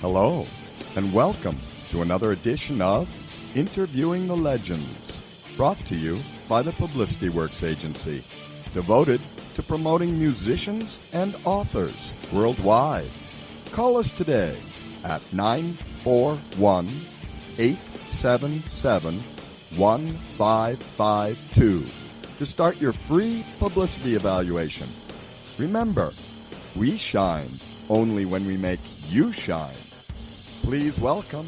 Hello, and welcome to another edition of Interviewing the Legends, brought to you by the Publicity Works Agency, devoted to promoting musicians and authors worldwide. Call us today at 941-877-1552 to start your free publicity evaluation. Remember, we shine only when we make you shine. Please welcome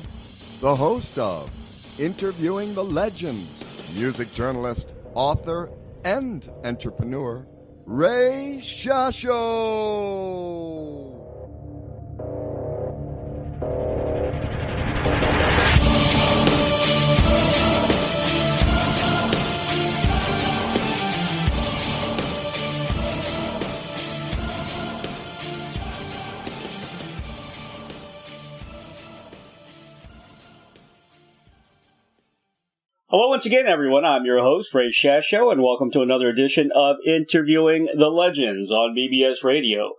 the host of Interviewing the Legends, music journalist, author, and entrepreneur, Ray Shasho. Hello once again, everyone. I'm your host, Ray Shasho, and welcome to another edition of Interviewing the Legends on BBS Radio.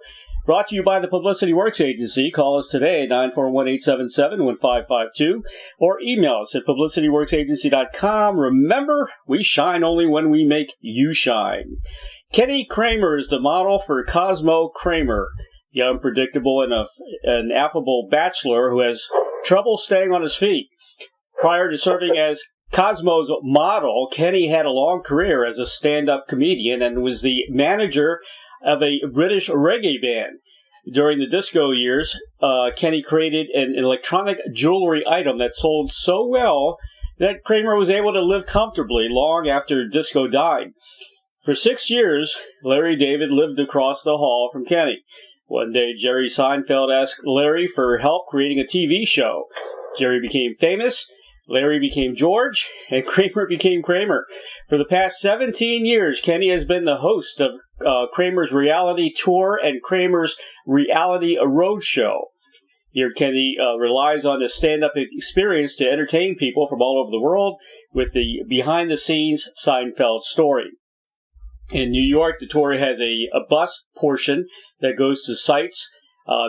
Brought to you by the Publicity Works Agency. Call us today at 941-877-1552 or email us at publicityworksagency.com. Remember, we shine only when we make you shine. Kenny Kramer is the model for Cosmo Kramer, the unpredictable and affable bachelor who has trouble staying on his feet. Prior to serving as Cosmo's model, Kenny had a long career as a stand-up comedian and was the manager of a British reggae band. During the disco years, Kenny created an electronic jewelry item that sold so well that Kramer was able to live comfortably long after disco died. For 6 years, Larry David lived across the hall from Kenny. One day, Jerry Seinfeld asked Larry for help creating a TV show. Jerry became famous, Larry became George, and Kramer became Kramer. For the past 17 years, Kenny has been the host of Kramer's reality tour and Kramer's reality roadshow. Here, Kenny relies on his stand-up experience to entertain people from all over the world with the behind-the-scenes Seinfeld story. In New York, the tour has a bus portion that goes to sites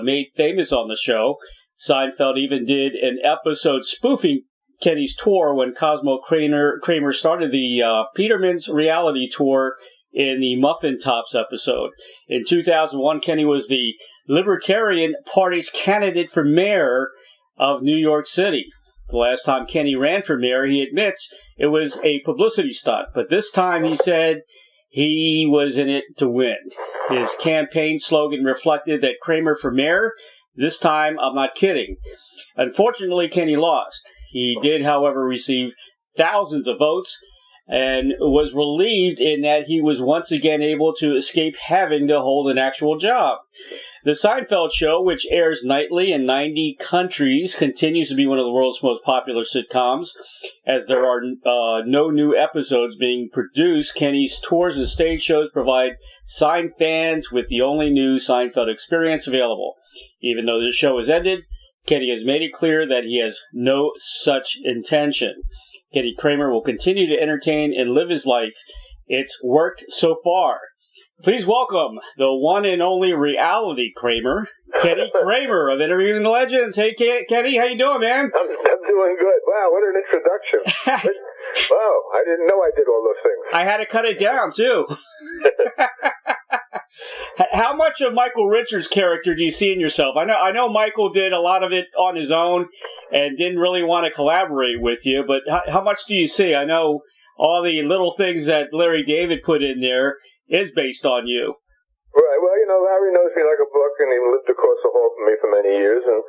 made famous on the show. Seinfeld even did an episode spoofing Kenny's tour when Cosmo Kramer started the Peterman's reality tour in the Muffin Tops episode. In 2001, Kenny was the Libertarian Party's candidate for mayor of New York City. The last time Kenny ran for mayor, he admits it was a publicity stunt, but this time he said he was in it to win. His campaign slogan reflected that Kramer for mayor. This time, I'm not kidding. Unfortunately, Kenny lost. He did, however, receive thousands of votes and was relieved in that he was once again able to escape having to hold an actual job. The Seinfeld show, which airs nightly in 90 countries, continues to be one of the world's most popular sitcoms. As there are no new episodes being produced, Kenny's tours and stage shows provide Sein fans with the only new Seinfeld experience available. Even though the show has ended, Kenny has made it clear that he has no such intention. Kenny Kramer will continue to entertain and live his life. It's worked so far. Please welcome the one and only reality Kramer, Kenny Kramer of Interviewing the Legends. Hey, Kenny, how you doing, man? I'm doing good. Wow, what an introduction. Wow, I didn't know I did all those things. I had to cut it down, too. How much of Michael Richards' character do you see in yourself? I know Michael did a lot of it on his own and didn't really want to collaborate with you, but how much do you see? I know all the little things that Larry David put in there is based on you. Right. Well, Larry knows me like a book, and he lived across the hall from me for many years. And,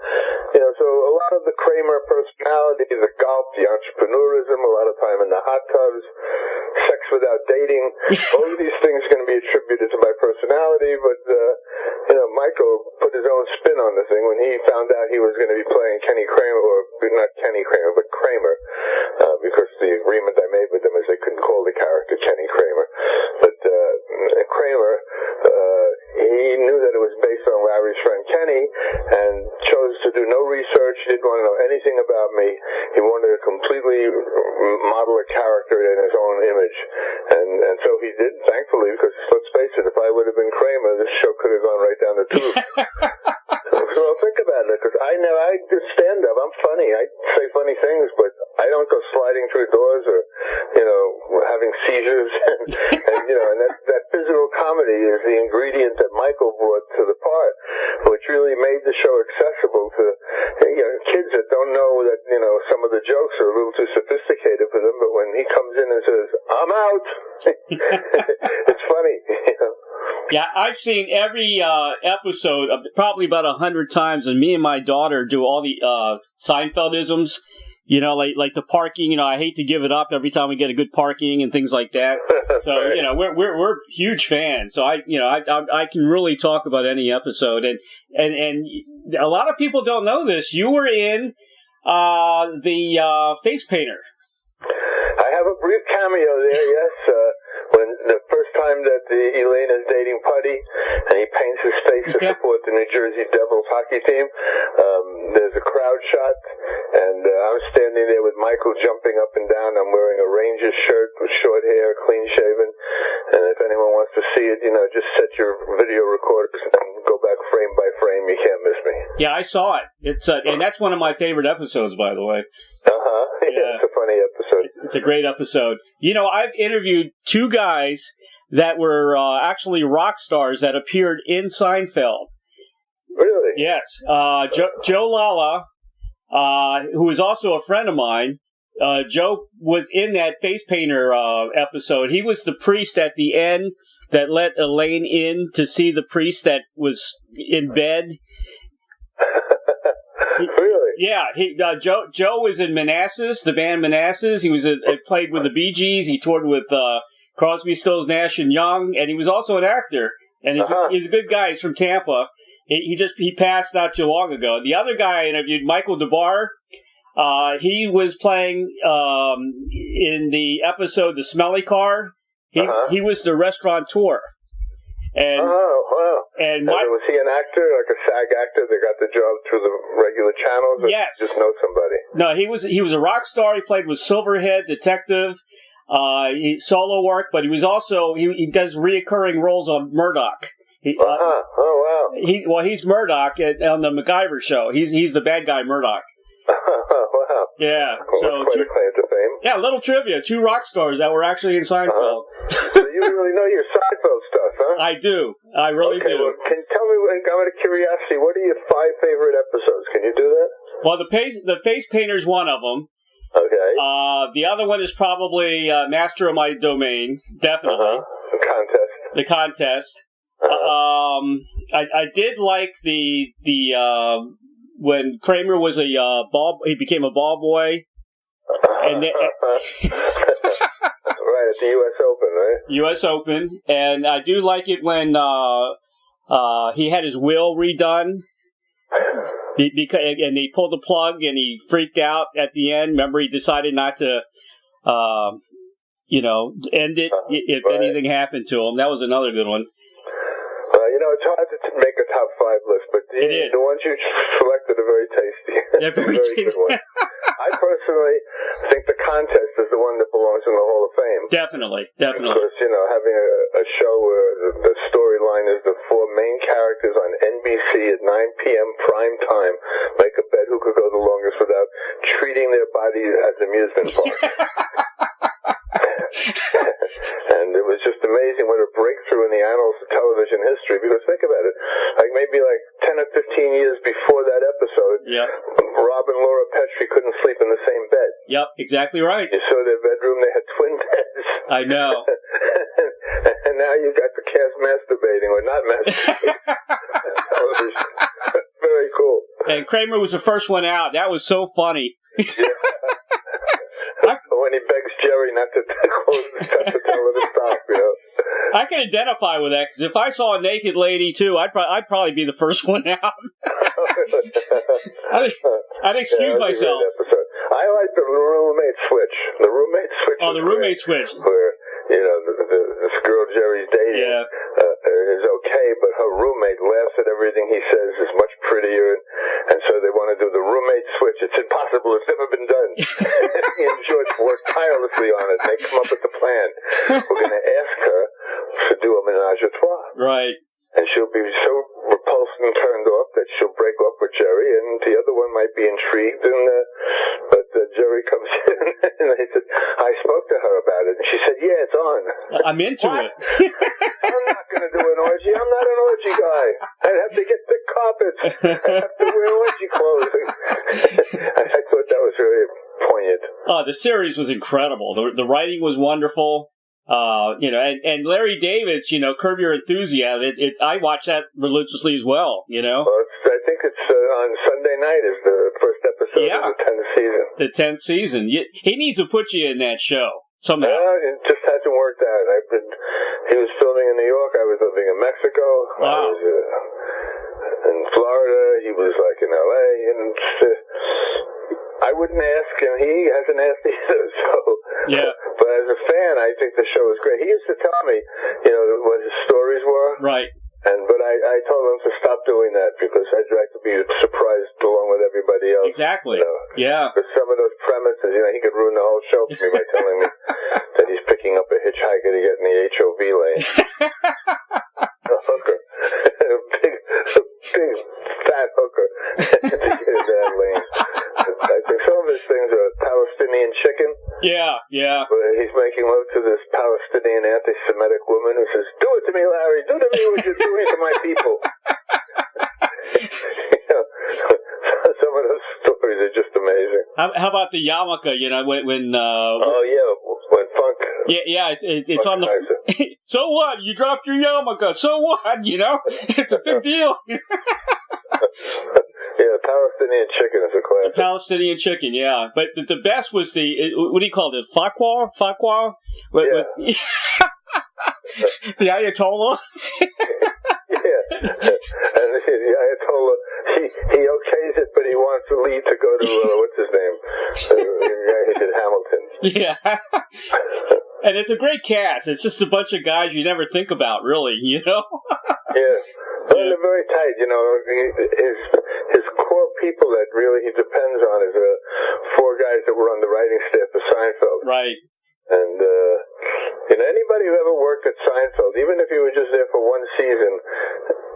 so a lot of the Kramer personality, the golf, the entrepreneurism, a lot of time in the hot tubs, sex without dating, all of these things are going to be attributed to my personality. But, Michael put his own spin on the thing when he found out he was going to be playing Kenny Kramer, or not Kenny Kramer, but Kramer, because the agreement I made with them is they couldn't call the character Kenny Kramer. But Kramer, he knew that it was based on Larry's friend Kenny and chose to do no research. He didn't want to know anything about me. He wanted to completely model a character in his own image. And so he did, thankfully, because let's face it, if I would have been Kramer, this show could have gone right down the tube. Well, think about it, because I through doors or, having seizures. And that physical comedy is the ingredient that Michael brought to the part, which really made the show accessible to kids that don't know that, some of the jokes are a little too sophisticated for them, but when he comes in and says, "I'm out," it's funny. Yeah, I've seen every episode probably about 100 times, and me and my daughter do all the Seinfeldisms. Like the parking. I hate to give it up every time we get a good parking and things like that. So Right. we're huge fans. So I can really talk about any episode, and a lot of people don't know this. You were in the Face Painter. I have a brief cameo there, yes. When the first time that Elaine is dating Putty, and he paints his face to support the New Jersey Devils hockey team, there's a crowd shot, and I'm standing there with Michael jumping up and down. I'm wearing a Rangers shirt with short hair, clean shaven, and if anyone wants to see it, just set your video recorders and go back frame by frame. You can't miss me. Yeah, I saw it. It's and that's one of my favorite episodes, by the way. Yeah. It's a funny episode. It's a great episode. I've interviewed two guys that were actually rock stars that appeared in Seinfeld. Really? Yes. Joe Lala, who is also a friend of mine. Joe was in that Face Painter episode. He was the priest at the end that let Elaine in to see the priest that was in bed. Really? Yeah, Joe was in Manassas, the band Manassas. He was played with the Bee Gees. He toured with Crosby, Stills, Nash and Young, and he was also an actor. And he's a good guy. He's from Tampa. He passed not too long ago. The other guy I interviewed, Michael DeBar, he was playing in the episode The Smelly Car. He was the restaurateur. And wow. And was he an actor, like a SAG actor that got the job through the regular channels? Or yes. Just know somebody? No, he was a rock star. He played with Silverhead, Detective, solo work, but he was also he does reoccurring roles on Murdoch. Oh wow. He's Murdoch on the MacGyver show. He's the bad guy Murdoch. Wow. Yeah. Well, So quite a claim to fame. yeah, little trivia. Two rock stars that were actually in Seinfeld. So you really know your Seinfeld stuff, huh? I do. I really do. Well, can you tell me, out of curiosity, what are your 5 favorite episodes? Can you do that? Well, the Face Painter is one of them. Okay. The other one is probably Master of My Domain. Definitely. The contest. I did like the when Kramer was he became a ball boy, and right at the U.S. Open, right? U.S. Open, and I do like it when he had his will redone. And they pulled the plug, and he freaked out at the end. Remember, he decided not to, end it if anything happened to him. That was another good one. It's hard to make a top 5 list, but the ones you selected are very tasty. They're very tasty. Good ones. I personally think the contest is the one that belongs in the Hall of Fame. Definitely. Because, having a show where the storyline is the 4 main characters on NBC at 9 p.m. prime time make a bet who could go the longest without treating their bodies as amusement parks. And it was just amazing what a breakthrough in the annals of television history, because think about it, maybe 10 or 15 years before that episode, Rob and Laura Petrie couldn't sleep in the same bed. Yep, exactly right. You saw their bedroom, they had twin beds. I know. And now you got the cast masturbating, or not masturbating. Television. Very cool. And Kramer was the first one out. That was so funny. When he begs Jerry not to close the tell her to stop, I can identify with that, because if I saw a naked lady too, I'd probably be the first one out. I'd excuse myself. I like the roommate switch. The roommate switch. Oh, the roommate switch. Where this girl Jerry's dating is okay, but her roommate laughs at everything he says, is much prettier, and so they want to do the roommate switch. It's impossible. It's never been done. He and George work tirelessly on it. They come up with the plan. We're going to ask her to do a menage a trois. Right. And she'll be so repulsed and turned off that she'll break up with Jerry, and the other one might be intrigued. But Jerry comes in, and he said, I spoke to her about it, and she said, yeah, it's on. I'm into What? it. I'm not going to do an orgy. I'm not an orgy guy. I'd have to get thick carpets. I'd have to wear orgy clothes. I thought that was really poignant. The series was incredible. The writing was wonderful. And Larry David's, Curb Your Enthusiasm. I watch that religiously as well. Well, I think it's on Sunday night is the first episode of the 10th season. The 10th season. He needs to put you in that show somehow. It just hasn't worked out. He was filming in New York. I was living in Mexico. Wow. I was in Florida. He was like in L.A. And I wouldn't ask, and he hasn't asked either. So, yeah. But as a fan, I think the show is great. He used to tell me, what his stories were. Right. But I told him to stop doing that because I'd like to be surprised along with everybody else. Exactly. Yeah. Because some of those premises, he could ruin the whole show for me by telling me that he's picking up a hitchhiker to get in the HOV lane. A hooker. a big, fat hooker to get in that lane. I think some of his things are Palestinian chicken. Yeah. But he's making love to this Palestinian anti-Semitic woman who says, do it to me, Larry. Do to me what you're doing to my people. Some of those stories are just amazing. How about the yarmulke, when when Funk... Yeah, it's on the... So what? You dropped your yarmulke. So what? It's a big deal. Yeah, Palestinian chicken is a classic. The Palestinian chicken, yeah. But the best was what do you call it? Fakwa? Yeah. The Ayatollah? Yeah. And the Ayatollah, he okays it, but he wants the lead to go to, what's his name? The guy who did Hamilton. Yeah. And it's a great cast. It's just a bunch of guys you never think about, really, Yeah. Well, they're very tight, his core people that really he depends on is 4 guys that were on the writing staff of Seinfeld. Right. And, anybody who ever worked at Seinfeld, even if you were just there for 1 season,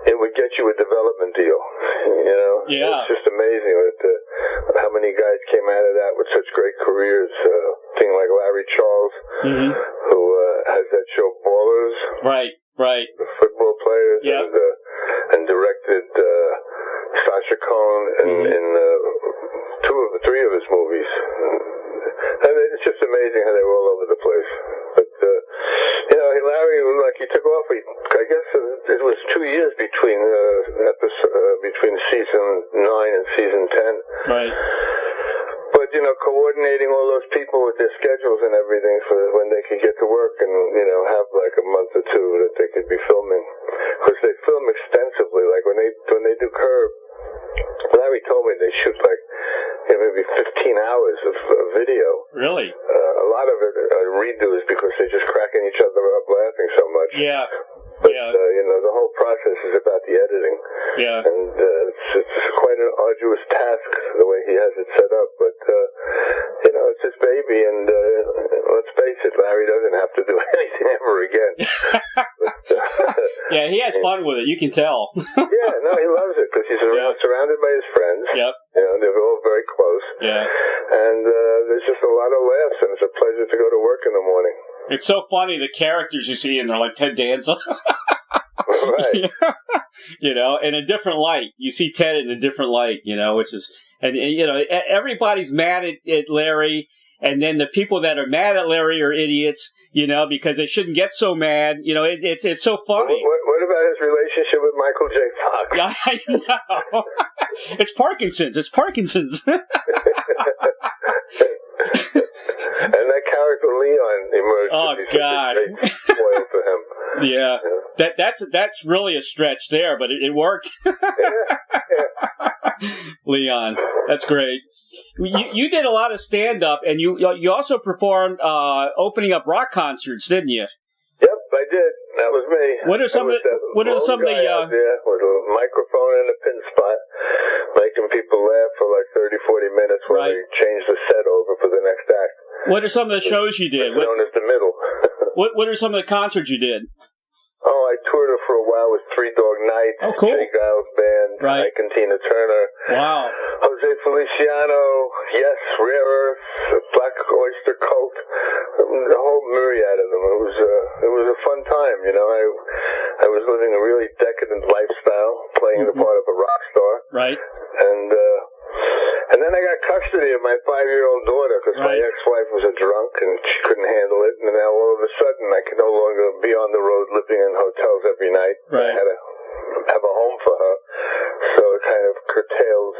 it would get you a development deal, Yeah. It's just amazing how many guys came out of that with such great careers. Thing like Larry Charles, who has that show Ballers. Right. The football players. Yeah. And directed Sacha Cohen in 3 of his movies. And it's just amazing how they were all over the place. But, Larry, he took off, I guess it was 2 years between season 9 and season 10. Right. But, coordinating all those people with their schedules and everything for when they could get to work and, have like a month or 2 that they could be filming. Because they film extensively. Like when they do Curb, Larry told me they shoot maybe 15 hours of video. Really? A lot of it are redos because they're just cracking each other up laughing so much. Yeah. But, the whole process is about the editing. Yeah. And it's quite an arduous task the way he has it set up. But, it's his baby. And let's face it, Larry doesn't have to do anything ever again. Yeah, he has fun with it. You can tell. Yeah, no, he loves it because he's surrounded by his friends. Yep. They're all very close. Yeah. And there's just a lot of laughs, and it's a pleasure to go to work in the morning. It's so funny, the characters you see, and they're like Ted Danza. Right. In a different light. You see Ted in a different light, which is, and everybody's mad at Larry, and then the people that are mad at Larry are idiots, because they shouldn't get so mad. It's so funny. What about his relationship with Michael J. Fox? I know. It's Parkinson's. And that character Leon emerged. Oh God! Spoiled for him. Yeah. That's really a stretch there, but it worked. Yeah. Leon, that's great. You did a lot of stand up, and you also performed opening up rock concerts, didn't you? Yep, I did. That was me. What are some of the out there with a microphone and a pin spot, making people laugh for like 30, 40 minutes while they change the set over for the next act. What are some of the shows you did? Known as the middle. What are some of the concerts you did? Oh, I toured for a while with 3 Dog Night, oh, cool. Jay Giles Band, Right. Ike and Tina Turner. Wow. Jose Feliciano, Yes, Rare Earth, Black Oyster Cult, the whole myriad of them. It was a fun time, you know. I was living a really decadent lifestyle, playing the part of a rock star. Right. And then I got custody of my 5-year-old daughter because my ex-wife was a drunk and she couldn't handle it. And now all of a sudden I could no longer be on the road living in hotels every night. Right. I had to have a home for her. So it kind of curtailed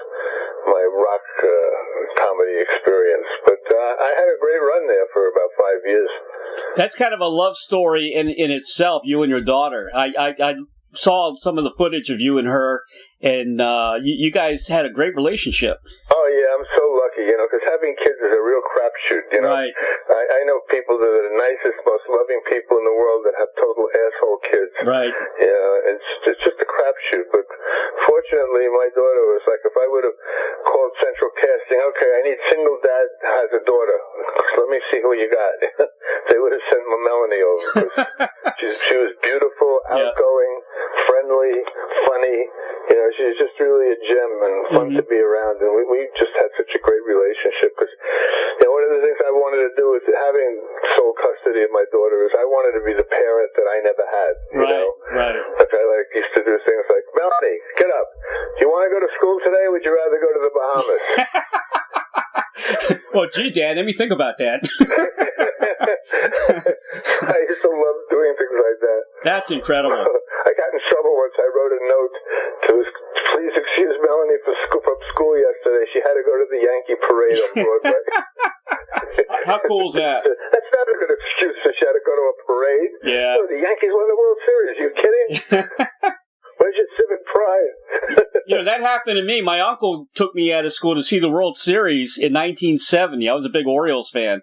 my rock comedy experience. But I had a great run there for about 5 years. That's kind of a love story in itself, you and your daughter. I saw some of the footage of you and her, and you guys had a great relationship. Oh, yeah, I'm so lucky, you know, because having kids is a real crapshoot, you know. Right. I know people that are the nicest, most loving people in the world that have total asshole kids. Right. You know, it's just a crapshoot. But fortunately, my daughter was like, if I would have called Central Casting, okay, I need single dad has a daughter. Let me see who you got. They would have sent Melanie over. She was beautiful, outgoing, friendly, funny. You know, she's just really a gem and fun to be around. And we just had such a great relationship because, you know, one of the things I wanted to do with having sole custody of my daughter is I wanted to be the parent that I never had. You know? Right. Like I used to do things like, Melanie, get up. Do you want to go to school today or would you rather go to the Bahamas? Well, gee, Dad, let me think about that. I used to love doing things like that. That's incredible. I got in trouble once. I wrote a note to please excuse Melanie for from school yesterday. She had to go to the Yankee parade on Broadway. How cool is that? That's not a good excuse that she had to go to a parade. Yeah. Oh, the Yankees won the World Series. Are you kidding? Where's your civic pride? You know, that happened to me. My uncle took me out of school to see the World Series in 1970. I was a big Orioles fan.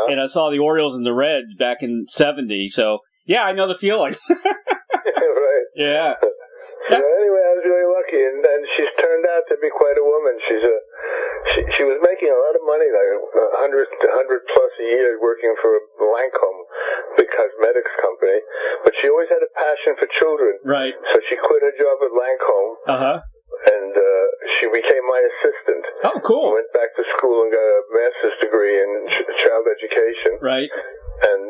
And I saw the Orioles and the Reds back in 70. So, yeah, I know the feeling. Right. Yeah. So anyway, I was really lucky, and she's turned out to be quite a woman. She was making a lot of money, like $100 plus a year, working for Lancome, big cosmetics company. But she always had a passion for children. Right. So she quit her job at Lancome. And she became my assistant. Oh, cool. Went back to school and got a master's degree in child education. Right. And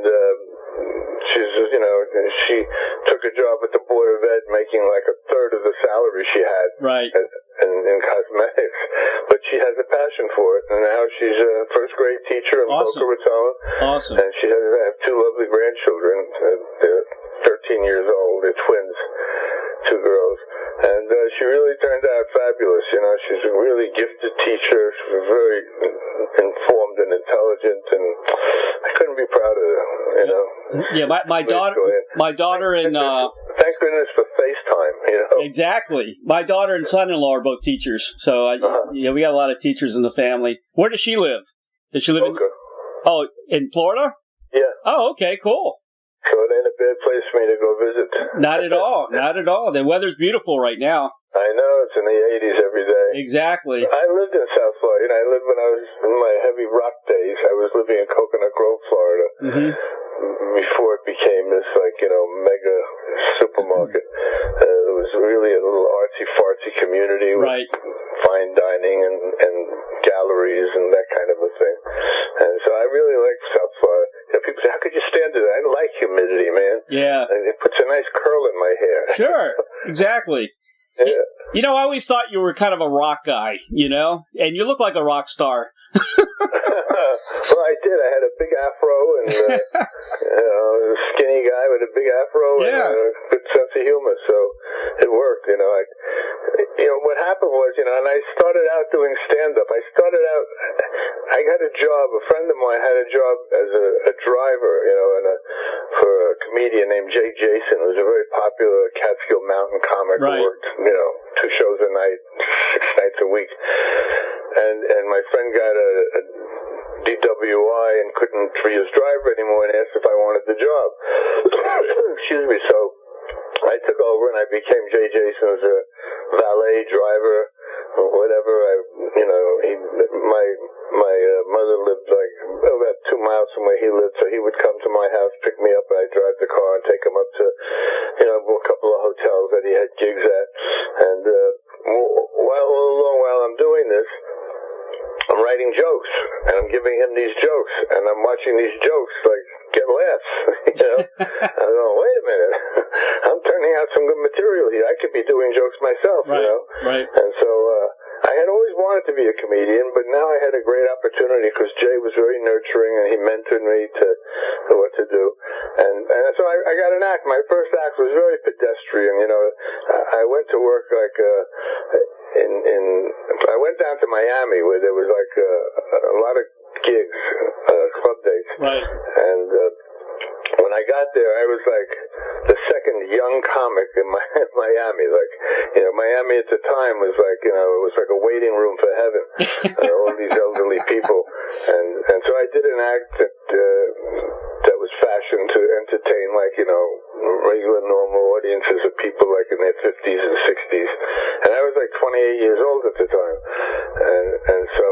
she took a job at the Board of Ed making like a third of the salary she had. Right. In cosmetics. But she has a passion for it. And now she's a first grade teacher in Boca Raton. Awesome. And I have 2 lovely grandchildren. They're 13 years old. They're twins. 2 girls. And she really turned out fabulous. You know, she's a really gifted teacher. She's very informed and intelligent, and I couldn't be proud of her. You know. Yeah, my daughter and thank goodness for FaceTime. You know. Exactly. My daughter and son-in-law are both teachers, so we got a lot of teachers in the family. Where does she live? Does she live in Florida? Yeah. Oh, okay, cool. So it ain't a bad place for me to go visit. Not at all. Not at all. The weather's beautiful right now. I know. It's in the 80s every day. Exactly. I lived in South Florida. I lived when I was in my heavy rock days. I was living in Coconut Grove, Florida. Before it became this, mega supermarket. It was really a little artsy-fartsy community with fine dining and galleries and that kind of a thing. And so I really liked South Florida. People say, how could you stand it? I like humidity, man. Yeah. And it puts a nice curl in my hair. Sure. Exactly. Yeah. You know, I always thought you were kind of a rock guy, you know? And you look like a rock star. Well, I did. I had a big afro and a skinny guy with a big afro and a good sense of humor. So it worked, you know. What happened was, and I started out doing stand-up. I got a job. A friend of mine had a job as a driver, for a comedian named Jay Jason, who was a very popular Catskill Mountain comic who worked, 2 shows a night, 6 nights a week. And my friend got a DWI and couldn't be his driver anymore and asked if I wanted the job. Excuse me. So I took over and I became Jay Jason's valet driver, or whatever. My mother lived like about 2 miles from where he lived, so he would come to my house, pick me up, and I'd drive the car and take him up to, a couple of hotels that he had gigs at. And while I'm doing this, I'm writing jokes, and I'm giving him these jokes, and I'm watching these jokes, like, get laughs, you know? I go, wait a minute, I'm turning out some good material here. I could be doing jokes myself, right, you know? Right. And so, I had always wanted to be a comedian, but now I had a great opportunity because Jay was very nurturing, and he mentored me to what to do. And so I got an act. My first act was very pedestrian, you know. I went to work, like, I went down to Miami where there was like a lot of gigs, club dates. Right. And when I got there, I was like the second young comic in Miami. Like, you know, Miami at the time was like, you know, it was like a waiting room for heaven. All these elderly people. And so I did an act that was fashioned to entertain, like, you know, regular normal audiences of people like in their 50s and 60s. And I was like 28 years old at the time. And so,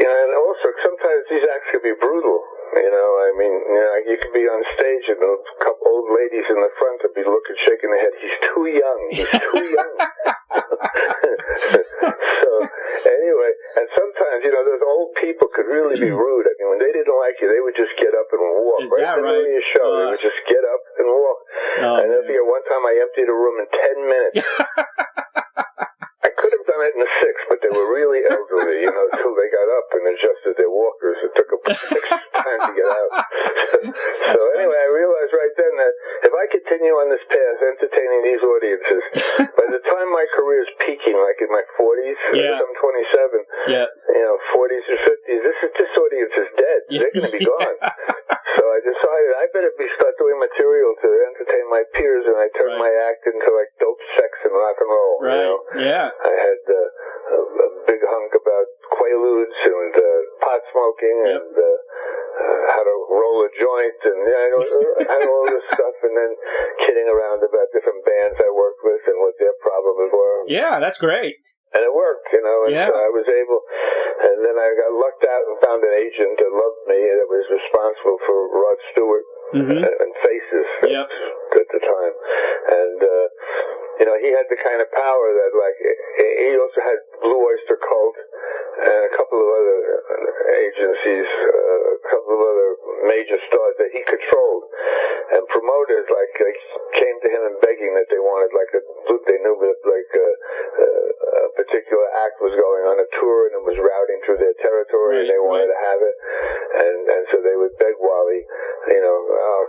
you know, and also sometimes these acts could be brutal. You know, I mean, you know, you could be on stage and a couple old ladies in the front would be looking, shaking their head. He's too young. He's too young. So, anyway, and sometimes, you know, those old people could really be rude. I mean, when they didn't like you, they would just get up and walk. Is that right? In your show, they would just get up and walk. And I think at one time I emptied a room in 10 minutes. I could have done it in 6, but they were really elderly, you know, until they got up and adjusted their walkers. It took them time to get out. So anyway, I realized right then that if I continue on this path, entertaining these audiences, by the time my career is peaking, like in my 40s, I'm 27, you know, 40s and 50s, this audience is dead. They're going to be gone. So I decided I better start doing material to entertain my peers, and I turned my act into like dope, sex, and rock and roll. Right. You know? Yeah. I had a big hunk about Quaaludes and pot smoking and how to roll a joint, and I had all this stuff, and then kidding around about different bands I worked with and what their problems were. Yeah, that's great. And it worked, you know, and so I was able, and then I got lucked out and found an agent that loved me and that was responsible for Rod Stewart and Faces at the time. And, you know, he had the kind of power that, like, he also had Blue Oyster Cult and a couple of other agencies, a couple of other major stars that he controlled. And promoters, like, came to him and begging that they wanted, like, they knew that, like, a particular act was going on a tour and it was routing through their territory, and they wanted to have it. And so they would beg Wally, you know, oh,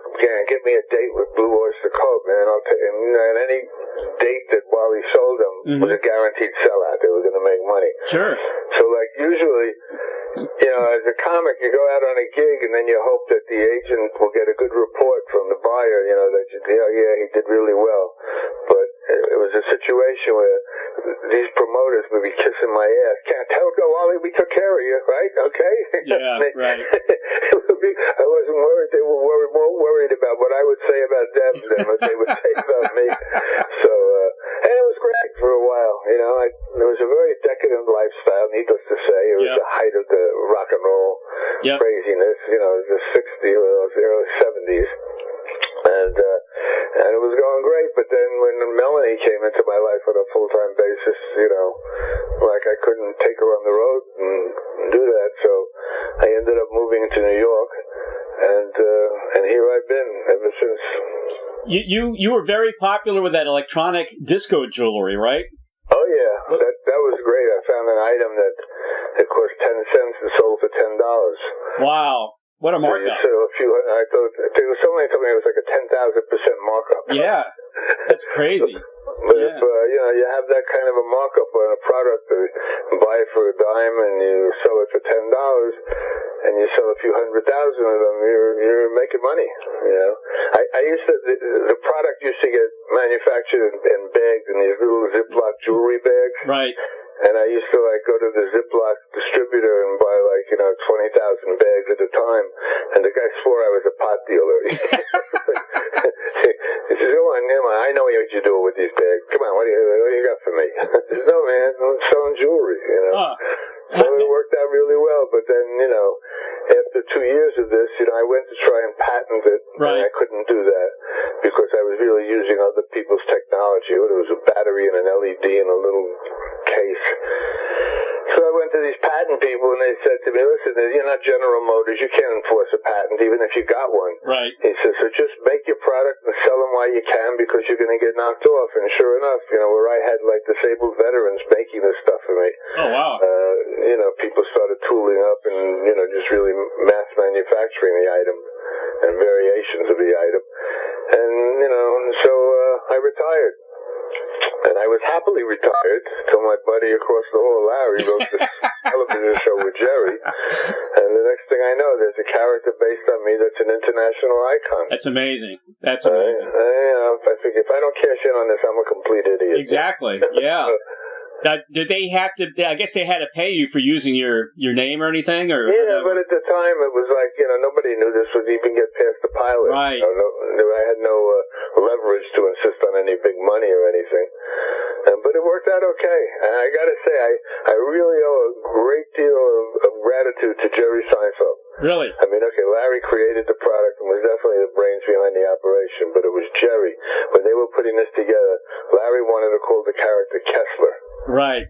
get me a date with Blue Oyster Cult, man. I'll take, and any date that Wally sold them was a guaranteed sellout. They were going to make money. Sure. So, like, usually, you know, as a comic, you go out on a gig and then you hope that the agent will get a good report from the buyer, you know, that, he did really well. But it was a situation where these promoters would be kissing my ass. Can't tell, Wally, we took care of you, right? Okay? Yeah, right. I wasn't worried. They were more worried about what I would say about them than what they would say about me. So, and it was great for a while, you know. It was a very decadent lifestyle, needless to say. It was the height of the rock and roll craziness, you know, the 60s, the early 70s. And it was going great, but then when Melanie came into my life on a full-time basis, you know, like I couldn't take her on the road and do that, so I ended up moving to New York, and here I've been ever since. You were very popular with that electronic disco jewelry, right? Oh yeah, that was great. I found an item that cost 10 cents and sold for $10. Wow. What a markup. So I thought, there was somebody told me it was like a 10,000% markup. Yeah, that's crazy. But if, you know, you have that kind of a markup on a product, you buy it for $10 and you sell it for $10, and you sell a few 100,000 of them, you're making money. You know, I used to the product used to get manufactured in bags in these little Ziploc jewelry bags. Right. And I used to, like, go to the Ziploc distributor and buy, like, you know, 20,000 bags at a time. And the guy swore I was a pot dealer. He says, come on, I know what you do with these bags. Come on, what do you got for me? I said, no, man, I'm selling jewelry, you know. So it worked out really well. But then, after 2 years of this, I went to try and patent it, right. and I couldn't do that because I was really using other people's technology. There was a battery and an LED in a little case. So I went to these patent people, and they said to me, listen, you're not General Motors. You can't enforce a patent, even if you got one. Right. He said, so just make your product and sell them while you can because you're going to get knocked off. And sure enough, where I had, disabled veterans making this stuff for me. Oh, wow. People started tooling up and, just really mass manufacturing the item and variations of the item. And, so I retired. And I was happily retired till my buddy across the hall, Larry, wrote this television show with Jerry. And the next thing I know, there's a character based on me that's an international icon. That's amazing. That's amazing. I think if I don't cash in on this, I'm a complete idiot. Exactly. Yeah. Did they have to? I guess they had to pay you for using your name or anything, or yeah. But at the time, it was like nobody knew this would even get past the pilot. Right. I had no leverage to insist on any big money or anything. But it worked out okay. And I got to say, I really owe a great deal of gratitude to Jerry Seinfeld. Really? I mean, okay, Larry created the product and was definitely the brains behind the operation, but it was Jerry. When they were putting this together, Larry wanted to call the character Kessler. Right.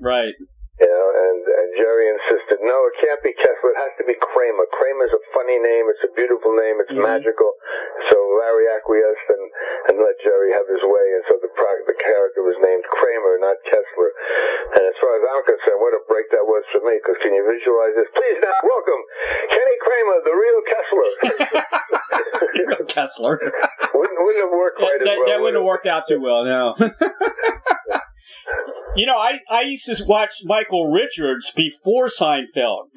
And Jerry insisted, no, it can't be Kessler, it has to be Kramer. Kramer's a funny name, it's a beautiful name, it's magical. So Larry acquiesced and let Jerry have his way, and so the character was named Kramer, not Kessler. And as far as I'm concerned, what a break that was for me, because can you visualize this? Please now welcome Kenny Kramer, the real Kessler. Kessler. Wouldn't have worked quite as well. That wouldn't have worked out too well, no. I used to watch Michael Richards before Seinfeld.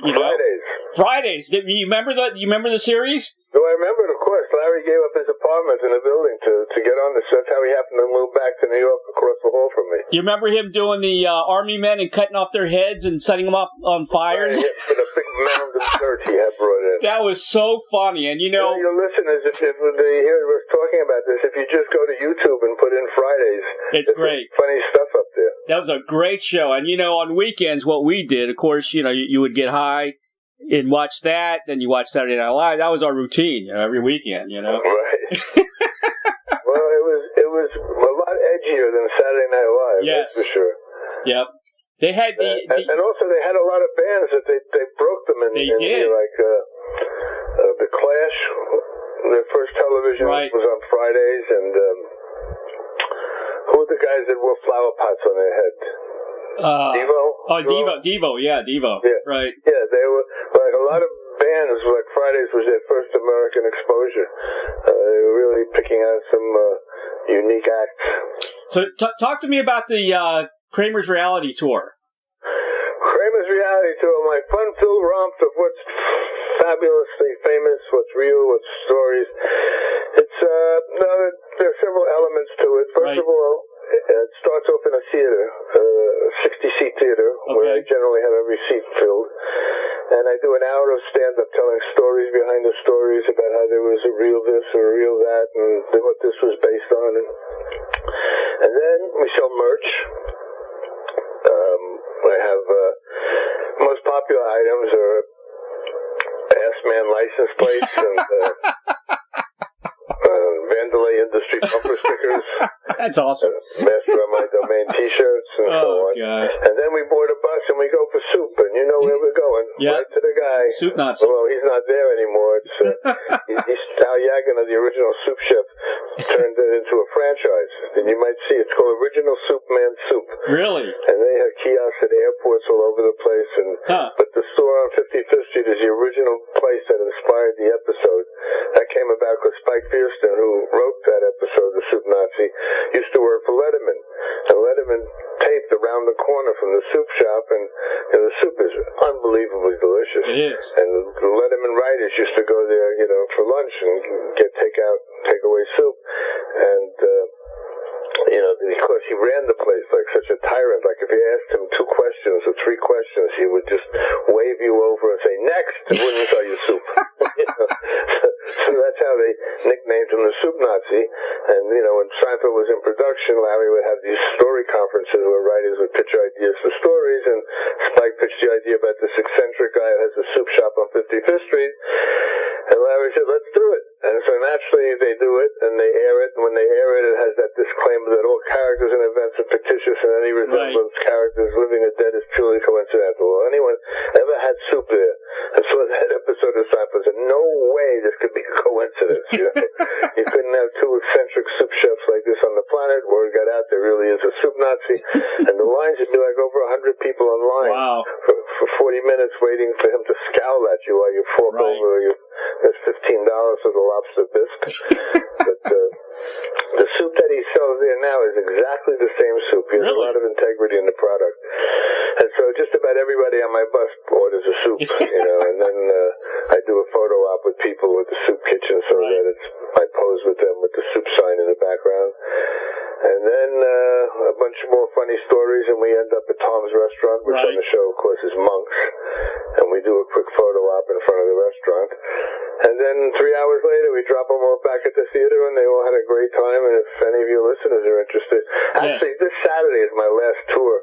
Fridays. You remember the series? No, I remember it, of course. Larry gave up his apartment in the building to get on this. That's how he happened to move back to New York across the hall from me. You remember him doing the army men and cutting off their heads and setting them up on fires? Right, with a big mound of dirt he had brought in. That was so funny. And your listeners, if they hear us talking about this, if you just go to YouTube and put in Fridays, it's great. Funny stuff up there. That was a great show. And, on weekends, what we did, of course, you would get high and watch that, then you watch Saturday Night Live. That was our routine, every weekend, Right. Well, it was a lot edgier than Saturday Night Live, yes. That's for sure. Yep. They had and also they had a lot of bands that they broke them in. They did. Like the Clash, their first television was on Fridays, and who were the guys that wore flower pots on their head? Devo? Oh, Devo, yeah, Devo. Yeah. Right. Yeah, they were, like, a lot of bands, like Fridays was their first American exposure. They were really picking out some unique acts. So talk to me about the Kramer's reality tour. Kramer's reality tour, my fun-filled romp of what's fabulously famous, what's real, what's stories. It's, there are several elements to it. First of all, it starts off in a theater, a 60-seat theater, where I generally have every seat filled. And I do an hour of stand-up telling stories behind the stories about how there was a real this or a real that and what this was based on. And then we sell merch. I have most popular items are Ass Man license plates and Vandalay Industry bumper stickers. That's awesome. Master on My Domain T-shirts and so on. Gosh. And then we board a bus and we go for soup, and you know where we're going. Right to the guy. Soup Nazi. Well, he's not there anymore. It's he's Al Yagan of the original Soup Chef turned it into a franchise. And you might see it's called Original Soup Man Soup. Really? And they have kiosks at airports all over the place. And but the store on 55th Street is the original place that inspired the episode. That came about because Spike Fierstein, who wrote that episode, The Soup Nazi, used to work for Letterman. And Letterman taped around the corner from the soup shop, and the soup is unbelievably delicious. It is. And the Letterman writers used to go there, for lunch and get takeaway soup. And, because he ran the place like such a tyrant, like if you asked him 2 questions or 3 questions, he would just wave you over and say, next, and wouldn't sell you soup. So that's how they nicknamed him the Soup Nazi. And, when Seinfeld was in production, Larry would have these story conferences where writers would pitch ideas for stories, and Spike pitched the idea about this 55th Street. And Larry said, let's do it. And so naturally they do it, and they air it. And when they air it, it has that disclaimer that all characters and events are fictitious, and any resemblance characters living or dead is purely coincidental. Well, anyone ever had soup there and saw that episode of Seinfeld said, no way this could be a coincidence. You know? You couldn't have two eccentric soup chefs like this on the planet. Word got out there really is a soup Nazi. And the lines would be like over 100 people in line for 40 minutes waiting for him to scowl at you while you fork over your... That's $15 for the lobster bisque. But the soup that he sells there now is exactly the same soup. He has a lot of integrity in the product. And so just about everybody on my bus orders a soup, you know, and then I do a photo op with people with the soup kitchen so that I pose with them with the soup sign in the background. And then a bunch of more funny stories, and we end up at Tom's Restaurant, which on the show, of course, is Monks. And we do a quick photo op in front of the restaurant. And then 3 hours later, we drop them all back at the theater, and they all had a great time. And if any of your listeners are interested, actually, this Saturday is my last tour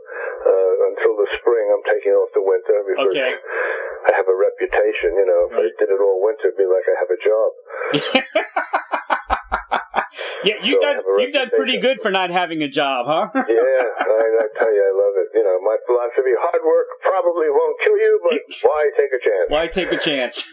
until the spring. I'm taking off the winter because I have a reputation. You know, if I did it all winter, it'd be like I have a job. Yeah, you've done pretty good for not having a job, huh? Yeah, I tell you, I love it. You know, my philosophy: hard work probably won't kill you, but why take a chance? Why take a chance?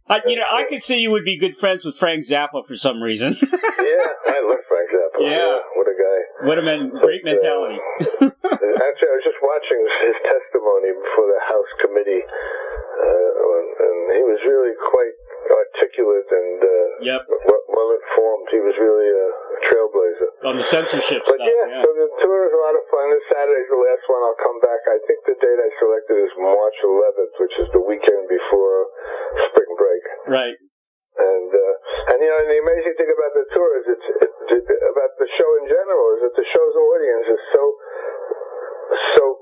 I could see you would be good friends with Frank Zappa for some reason. Yeah, I love Frank Zappa. Yeah, what a guy. What a great mentality. Actually, I was just watching his testimony before the House committee, and he was really quite articulate and well informed. He was really a trailblazer on the censorship but stuff. So the tour is a lot of fun. This Saturday's the last one. I'll come back. I think the date I selected is March 11th, which is the weekend before spring break. Right. And you know, and the amazing thing about the tour is it's about the show in general is that the show's audience is so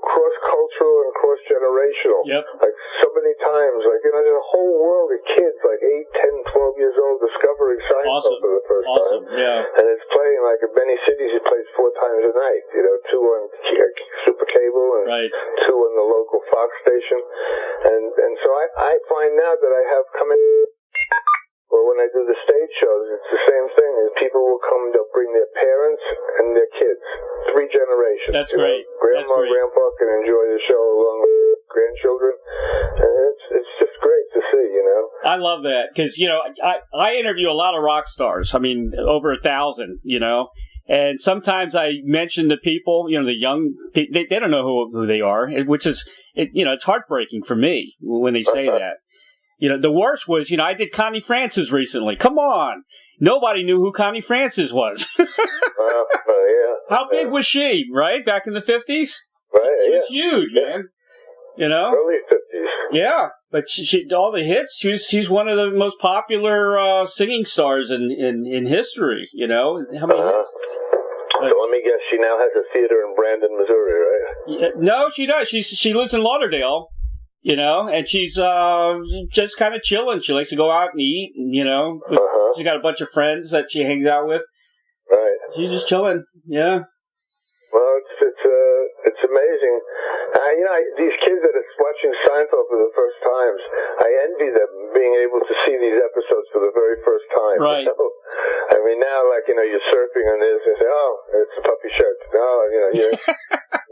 cross-cultural and cross-generational. Yep. Like so many times, like, you know, there's a whole world of kids, like 8, 10, 12 years old, discovering Seinfeld for the first time. Yeah. And it's playing, like, in many cities, it plays 4 times a night, you know, 2 on Super Cable and 2 on the local Fox station. And so I find now that I have come in... Well, when I do the stage shows, it's the same thing. People will come, they'll bring their parents and their kids. 3 generations. That's great. Grandma, Grandpa can enjoy the show along with their grandchildren. And it's just great to see, you know. I love that because, you know, I interview a lot of rock stars. I mean, over 1,000, you know. And sometimes I mention to people, you know, the young, they don't know who they are, which is, you know, it's heartbreaking for me when they say that. You know, the worst was, you know, I did Connie Francis recently. Come on. Nobody knew who Connie Francis was. How big was she, right? Back in the 50s? Right, She was huge, man. You know? Early 50s. Yeah. But she all the hits, she's one of the most popular singing stars in history, you know? How many hits? So let me guess, she now has a theater in Brandon, Missouri, right? No, she does. She lives in Lauderdale. You know, and she's just kind of chilling. She likes to go out and eat, and, you know, she's got a bunch of friends that she hangs out with. Right. She's just chilling. Yeah. Well, it's amazing. You know, these kids that are watching Seinfeld for the first times, I envy them being able to see these episodes for the very first time. Right. You know? I mean, now, like, you know, you're surfing on this and say, oh, it's a puffy shirt. No, you know,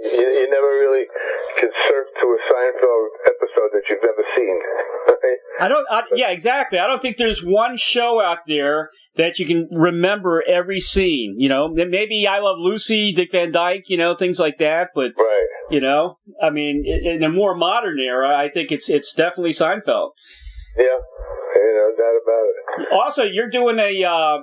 you never really can surf to a Seinfeld episode that you've never seen. Right? Yeah, exactly. I don't think there's one show out there that you can remember every scene. You know, maybe I Love Lucy, Dick Van Dyke, you know, things like that. But, you know, I mean, in a more modern era, I think it's definitely Seinfeld. Yeah, no doubt about it. Also, you're doing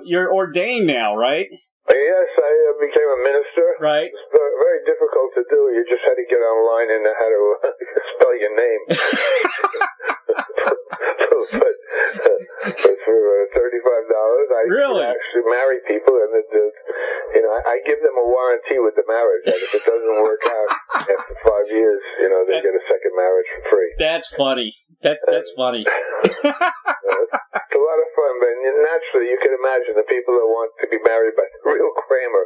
you're ordained now, right? Yes, I became a minister. Right. It's very difficult to do. You just had to get online and know how to spell your name. but for $35, I actually marry people, and you know, I give them a warranty with the marriage. And if it doesn't work out after 5 years, you know, they get a second marriage for free. That's funny. That's funny. It's a lot of fun, but naturally, you can imagine the people that want to be married by the real Kramer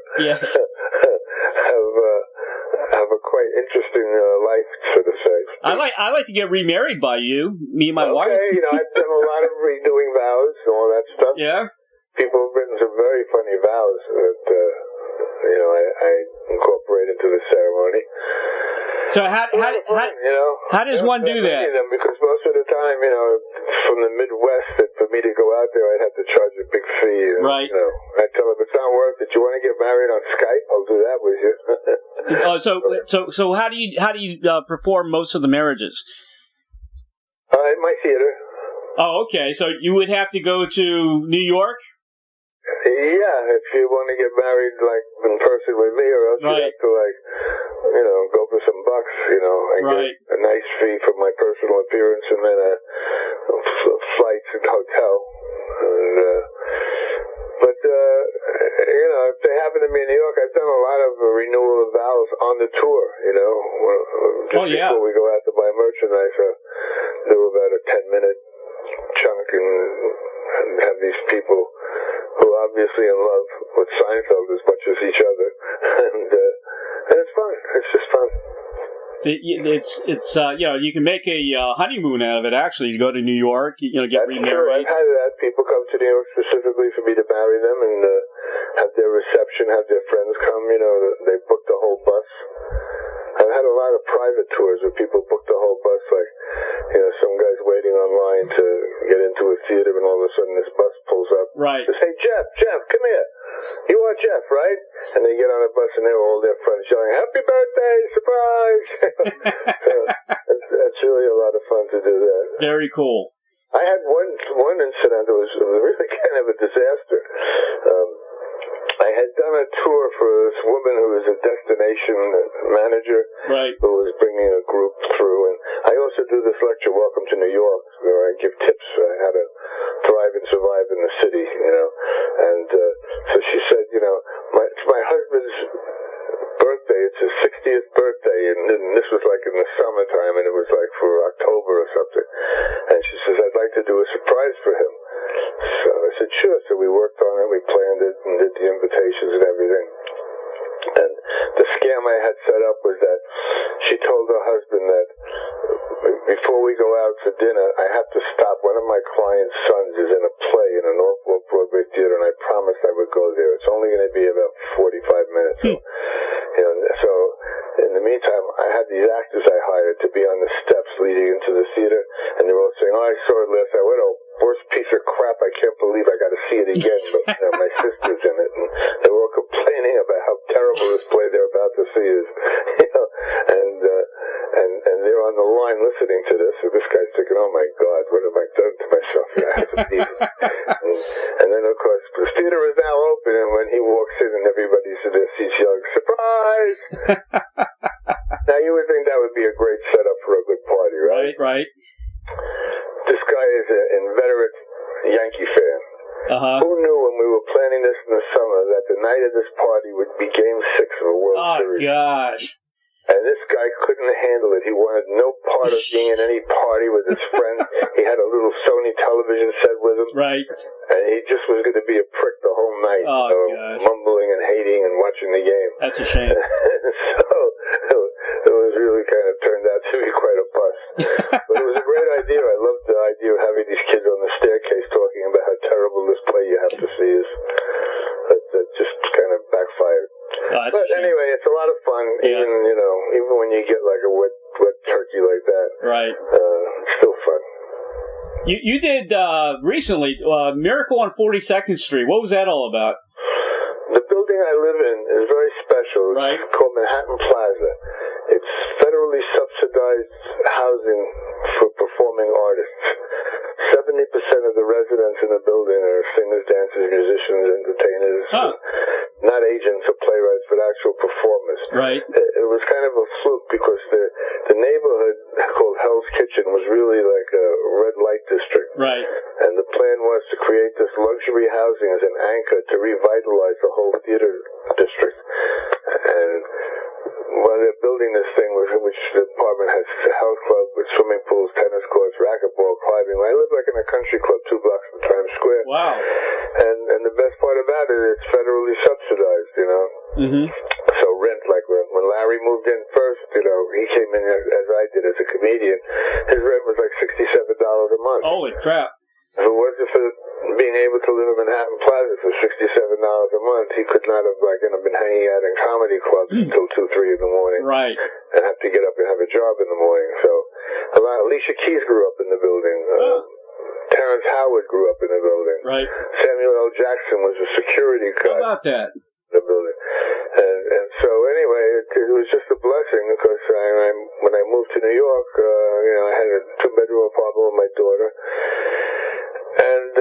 have a quite interesting life, so to say. I like to get remarried by you, me and my wife. Okay, I've done a lot of redoing vows and all that stuff. Yeah. People have written some very funny vows that, I incorporate into the ceremony. So how does one do that? Because most of the time, from the Midwest, that for me to go out there, I'd have to charge a big fee. Right. I tell them it's not worth it. You want to get married on Skype? I'll do that with you. So how do you perform most of the marriages? In my theater. Oh, okay. So you would have to go to New York? Yeah, if you want to get married, like, in person with me, or else you have to, like, go for some bucks, I get a nice fee for my personal appearance and then flights and hotel. But if they happen to be in New York, I've done a lot of renewal of vows on the tour, Just before we go out to buy merchandise, do about a 10-minute chunk and have these people who are obviously in love with Seinfeld as much as each other, and it's fun. It's just fun. It's you can make a honeymoon out of it. Actually, you go to New York, get remarried. True. I've had that. People come to New York specifically for me to marry them and have their reception, have their friends come. They book the whole bus. I've had a lot of private tours where people book the whole bus, like, some guy's waiting online to get into a theater, and all of a sudden this bus pulls up. Right. Says, "Hey, Jeff, come here. You are Jeff, right?" And they get on a bus, and they're all their friends yelling, "Happy birthday, surprise!" So it's really a lot of fun to do that. Very cool. I had one incident that was really kind of a disaster. I had done a tour for this woman who was a destination manager, who was bringing a group through, and I also do this lecture, Welcome to New York, where I give tips on how to thrive and survive in the city, and so she said, it's my husband's birthday, it's his 60th birthday, and this was like in the summertime, and it was like for October or something, and she says, "I'd like to do a surprise for him." So I said, "Sure." So we worked on it, we planned it, and did the invitations and everything. And the scam I had set up was that she told her husband that before we go out for dinner, I have to stop. One of my client's sons is in a play in an off-Broadway theater, and I promised I would go there. It's only going to be about 45 minutes. So in the meantime, I had these actors I hired to be on the steps leading into the theater, and they were all saying, "Oh, I saw it last night. What a worst piece of crap. I can't believe I got to see it again." But my sister's in it, and they were all complaining about how terrible this play they're about to see is. And they're on the line listening to this, and this guy's thinking, "Oh my God, what have I done to myself? I have to leave." And then, of course, the theater is now open, and when he walks in and everybody's in their seats yelling, "Surprise!" Now, you would think that would be a great setup for a good party, right? Right. This guy is an inveterate Yankee fan. Who knew when we were planning this in the summer that the night of this party would be Game 6 of the World Series? Oh, gosh. And this guy couldn't handle it. He wanted no part of being in any party with his friends. He had a little Sony television set with him. Right. And he just was going to be a prick the whole night. Mumbling and hating and watching the game. That's a shame. So it was really kind of turned out to be quite a bust. But it was a great idea. I loved the idea of having these kids on the staircase talking about how terrible this play you have to see is. That just kind of backfired. But anyway, it's a lot of fun, even when you get like a wet turkey like that. Right. It's still fun. You did recently Miracle on 42nd Street. What was that all about? The building I live in is very special. It's called Manhattan Plaza. It's federally subsidized housing for performing artists. 70% of the residents in the building are singers, dancers, musicians, entertainers, not agents or playwrights, but actual performers. Right. It was kind of a fluke because the neighborhood called Hell's Kitchen was really like a red light district. Right. And the plan was to create this luxury housing as an anchor to revitalize the whole theater district. And while they're building this thing, which the apartment has a health club with swimming pools, tennis courts, racquetball, climbing. I live like in a country club 2 blocks from Times Square. Wow. And the best part about it, it's federally subsidized, Mm-hmm. So rent, like when Larry moved in first, he came came in as I did as a comedian, his rent was like $67 a month. Holy crap. If it wasn't for being able to live in Manhattan Plaza for $67 a month, he could not have been hanging out in comedy clubs until 2, 3 in the morning. Right. And have to get up and have a job in the morning. So, Alicia Keys grew up in the building. Terrence Howard grew up in the building. Right. Samuel L. Jackson was a security guard. How about that? In the building. And so anyway, it was just a blessing because when I moved to New York, I had a 2-bedroom apartment with my daughter. And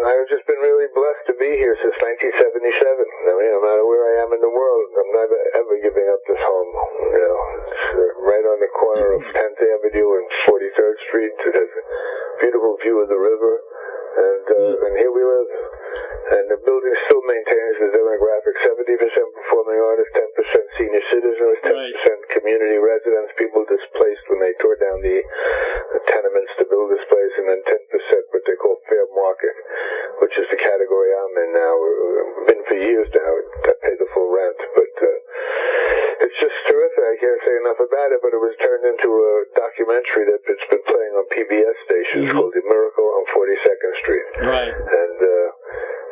I've just been really blessed to be here since 1977. No matter where I am in the world, I'm never ever giving up this home. It's right on the corner of 10th Avenue and 43rd Street. It has a beautiful view of the river, and here we live. And the building still maintains the demographic: 70% performing artists, 10% senior citizens, 10% community residents, people displaced when they tore down the tenements to build this place, and then 10% what they call fair market, which is the category I'm in now. I've been for years now. I pay the full rent, but it's just terrific. I can't say enough about it, but it was turned into a documentary that's been playing on PBS stations called The Miracle on 42nd Street. Right. And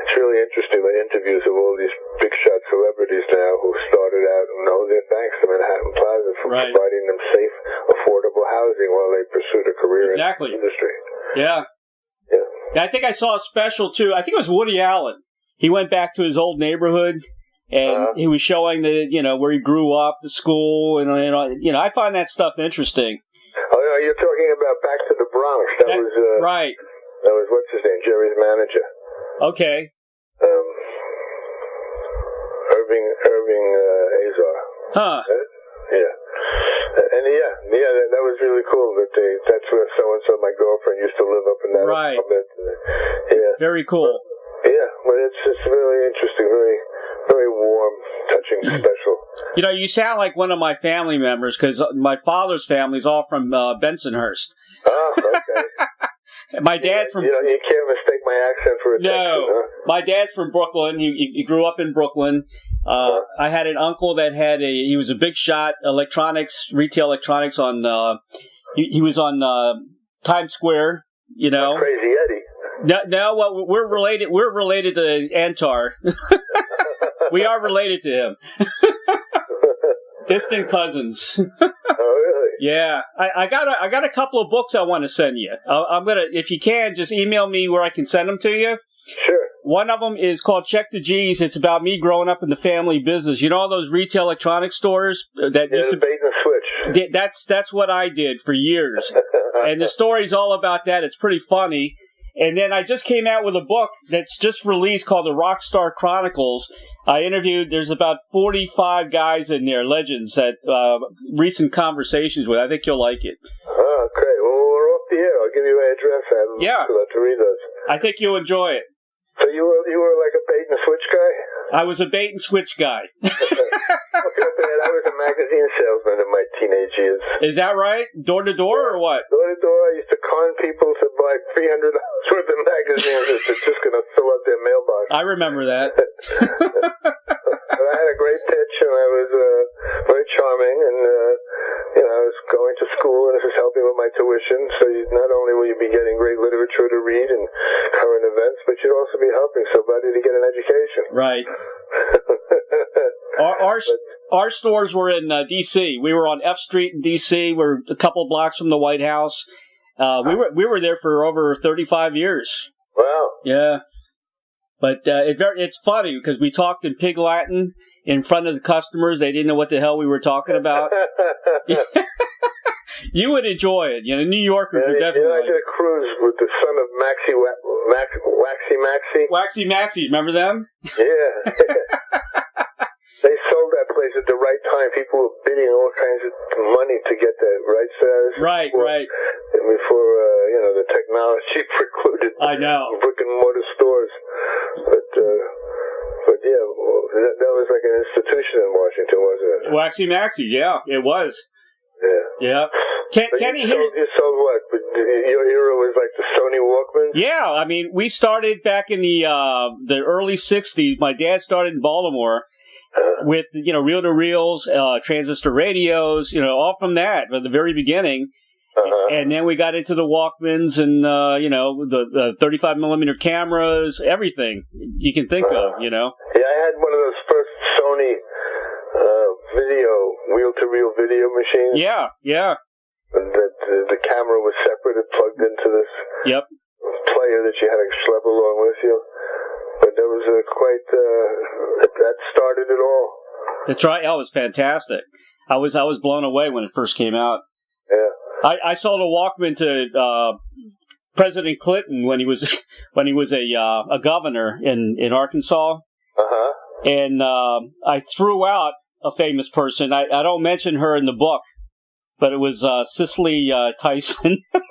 it's really interesting, the interviews of all these big shot celebrities now who started out and owe their thanks to Manhattan Plaza for providing them safe, affordable housing while they pursued a career in the industry. Yeah. I think I saw a special, too. I think it was Woody Allen. He went back to his old neighborhood, and he was showing where he grew up, the school, and I find that stuff interesting. Oh, no, you're talking about Back to the Bronx. That was right. That was, what's his name, Jerry's manager. Okay. Irving Azar. Huh. Yeah. And that was really cool. That's where so-and-so, my girlfriend, used to live up in that apartment. Yeah. Very cool. Yeah, but it's really interesting, very, very warm, touching, special. You sound like one of my family members, because my father's family is all from Bensonhurst. Oh, okay. My dad's from... You can't mistake my accent for a Texan, huh? My dad's from Brooklyn. He grew up in Brooklyn. I had an uncle that he was a big shot, retail electronics on, he was on Times Square, Crazy Eddie. No, well, we're related to Antar. We are related to him. Distant cousins. Oh, really? Yeah. I got a couple of books I want to send you. I'm gonna, if you can, just email me where I can send them to you. Sure. One of them is called Check the G's. It's about me growing up in the family business. You know all those retail electronics stores that used to bait and switch. That's what I did for years. And the story's all about that. It's pretty funny. And then I just came out with a book that's just released called The Rockstar Chronicles. I interviewed, there's about 45 guys in there, legends, that recent conversations with. I think you'll like it. Oh, great. Well, we're off the air. I'll give you my address. I'd love to read those. I think you'll enjoy it. So you were like a bait and switch guy? I was a bait and switch guy. I was a magazine salesman in my teenage years. Is that right? Door to door or what? Door to door. I used to con people to buy $300 worth of magazines that they're just going to fill out their mailbox. I remember that. But I had a great pitch, and I was very charming, and I was going to school, and this was helping with my tuition. So not only will you be getting great literature to read and current events, but you'd also be helping somebody to get an education. Right. Our stores were in D.C. We were on F Street in D.C. We're a couple blocks from the White House. We were there for over 35 years. Wow. Yeah. But it's funny because we talked in Pig Latin in front of the customers. They didn't know what the hell we were talking about. You would enjoy it. New Yorkers would definitely. I did a cruise with the son of Waxy Maxie. Waxy Maxie, remember them? Yeah. They sold that place at the right time. People were bidding all kinds of money to get the right size. Right. And before, the technology precluded brick and mortar stores. But yeah, that was like an institution in Washington, wasn't it? Waxy Maxie's, yeah, it was. Yeah. Kenny, you sold what? Your hero was like the Sony Walkman? Yeah, I mean, we started back in the early 60s. My dad started in Baltimore, with, reel-to-reels, transistor radios, all from that, at the very beginning. And then we got into the Walkmans and, the 35 millimeter cameras, everything you can think of, Yeah, I had one of those first Sony wheel-to-reel video machines. Yeah. The camera was separate. It plugged into this player that you had to schlep along with you. But there was that started it all. That's right. That was fantastic. I was blown away when it first came out. Yeah. I sold a Walkman to President Clinton when he was a governor in Arkansas. And I threw out a famous person. I don't mention her in the book, but it was Cicely Tyson. Okay.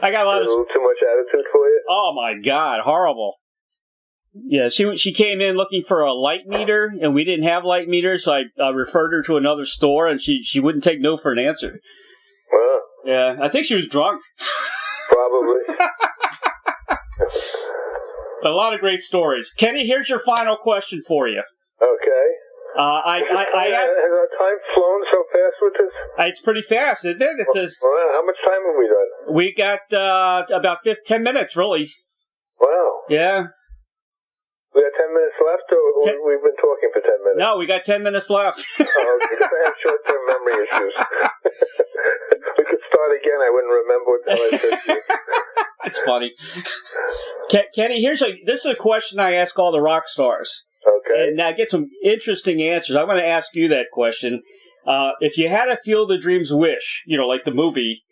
I got a little too much attitude for you. Oh my God, horrible. Yeah, she came in looking for a light meter, and we didn't have light meters, so I referred her to another store, and she wouldn't take no for an answer. Wow. Yeah, I think she was drunk. Probably. But a lot of great stories. Kenny, here's your final question for you. Okay. I asked. Has our time flown so fast with this? It's pretty fast, isn't it? It says. Well, how much time have we done? We got about 10 minutes, really. Wow. Yeah. We got 10 minutes left, or we've been talking for 10 minutes? No, we got 10 minutes left. Okay, because I have short-term memory issues. We could start again. I wouldn't remember what the hell I said to you. That's funny. Kenny, this is a question I ask all the rock stars. Okay. And I get some interesting answers. I'm going to ask you that question. If you had a Field of Dreams wish, like the movie,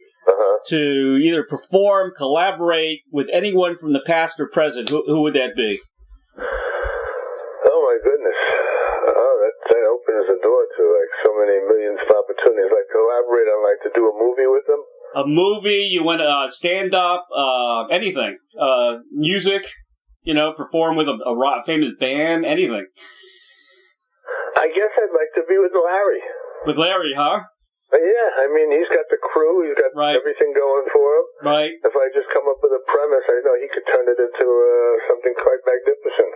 to either perform, collaborate with anyone from the past or present, who would that be? Oh my goodness. Oh, that opens the door to so many millions of opportunities. Like collaborate, I'd like to do a movie with them. A movie, you want to stand up, anything. Music, perform with a famous band, anything. I guess I'd like to be with Larry. With Larry, huh? Yeah, I mean, he's got the crew, he's got everything going for him. Right. If I just come up with a premise, I know he could turn it into something quite magnificent.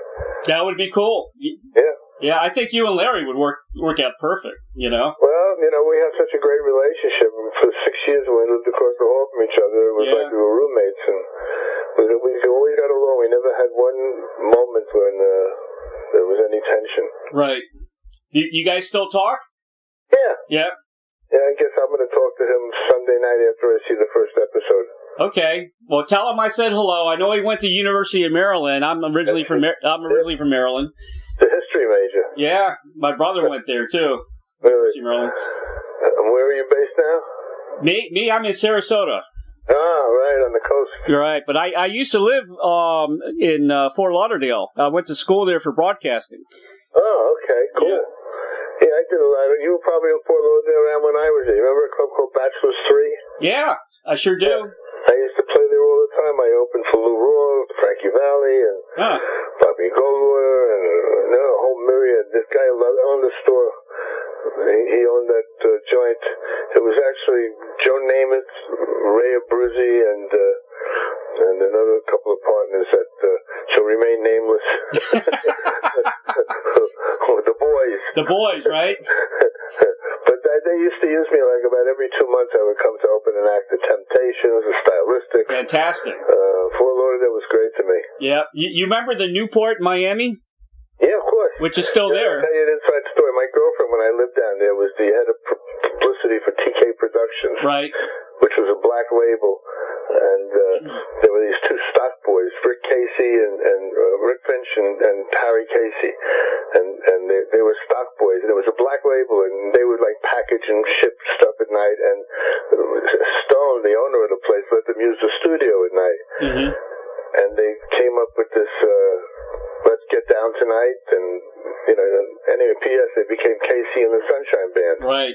That would be cool. Yeah. Yeah, I think you and Larry would work out perfect, Well, we have such a great relationship. For 6 years when we lived across the hall from each other, it was like we were roommates, and we always got along. We never had one moment when there was any tension. Right. You guys still talk? Yeah. Yeah. Yeah, I guess I'm going to talk to him Sunday night after I see the first episode. Okay. Well, tell him I said hello. I know he went to University of Maryland. I'm originally from Maryland. The history major. Yeah, my brother went there too. Really? University of Maryland. And where are you based now? Me, I'm in Sarasota. Ah, right, on the coast. You're right, but I used to live in Fort Lauderdale. I went to school there for broadcasting. Oh, okay, cool. Yeah, I did a lot of. You were probably in Fort Lauderdale around when I was there. You remember a club called Bachelor's 3? Yeah, I sure do. I used to play there all the time. I opened for Lou Rawls, Frankie Valli, and Bobby Goldwater, and a whole myriad. This guy owned the store. He owned that joint. It was actually Joe Namath, Ray Abruzzi, and another couple of partners that shall remain nameless. The boys. The boys, right? But they used to use me like about every 2 months. I would come to open an act of Temptations, a Stylistic. Fantastic. Fort Lauderdale was great to me. Yeah. You remember the Newport, Miami? Yeah, of course. Which is still there. I'll tell you an inside story. My girlfriend, when I lived down there, was the head of publicity for TK Productions. Right. Which was a black label. And there were these two stock boys, Rick Casey and Rick Finch and Harry Casey. And they were stock boys. And it was a black label, and they would like package and ship stuff at night. And Stone, the owner of the place, let them use the studio at night. Mm-hmm. And they came up with this, let's get down tonight. And, anyway, P.S., they became Casey and the Sunshine Band. Right.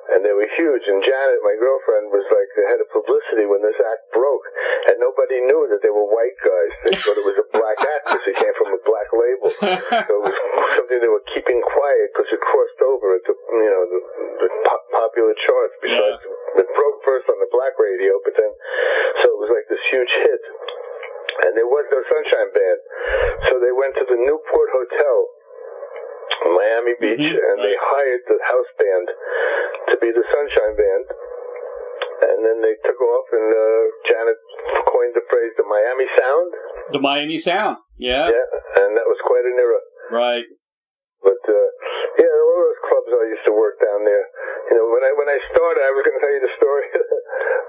And they were huge. And Janet, my girlfriend, was like the head of publicity when this act broke. And nobody knew that they were white guys. They thought it was a black act because it came from a black label. So it was something they were keeping quiet because it crossed over at the popular charts. Besides, it broke first on the black radio, but then, so it was like this huge hit. And there was no Sunshine Band. So they went to the Newport Hotel Miami Beach, and they hired the house band to be the Sunshine Band. And then they took off, and Janet coined the phrase the Miami Sound. The Miami Sound, yeah. Yeah, and that was quite an era. Right. But, all those clubs I used to work down there. When I started, I was going to tell you the story,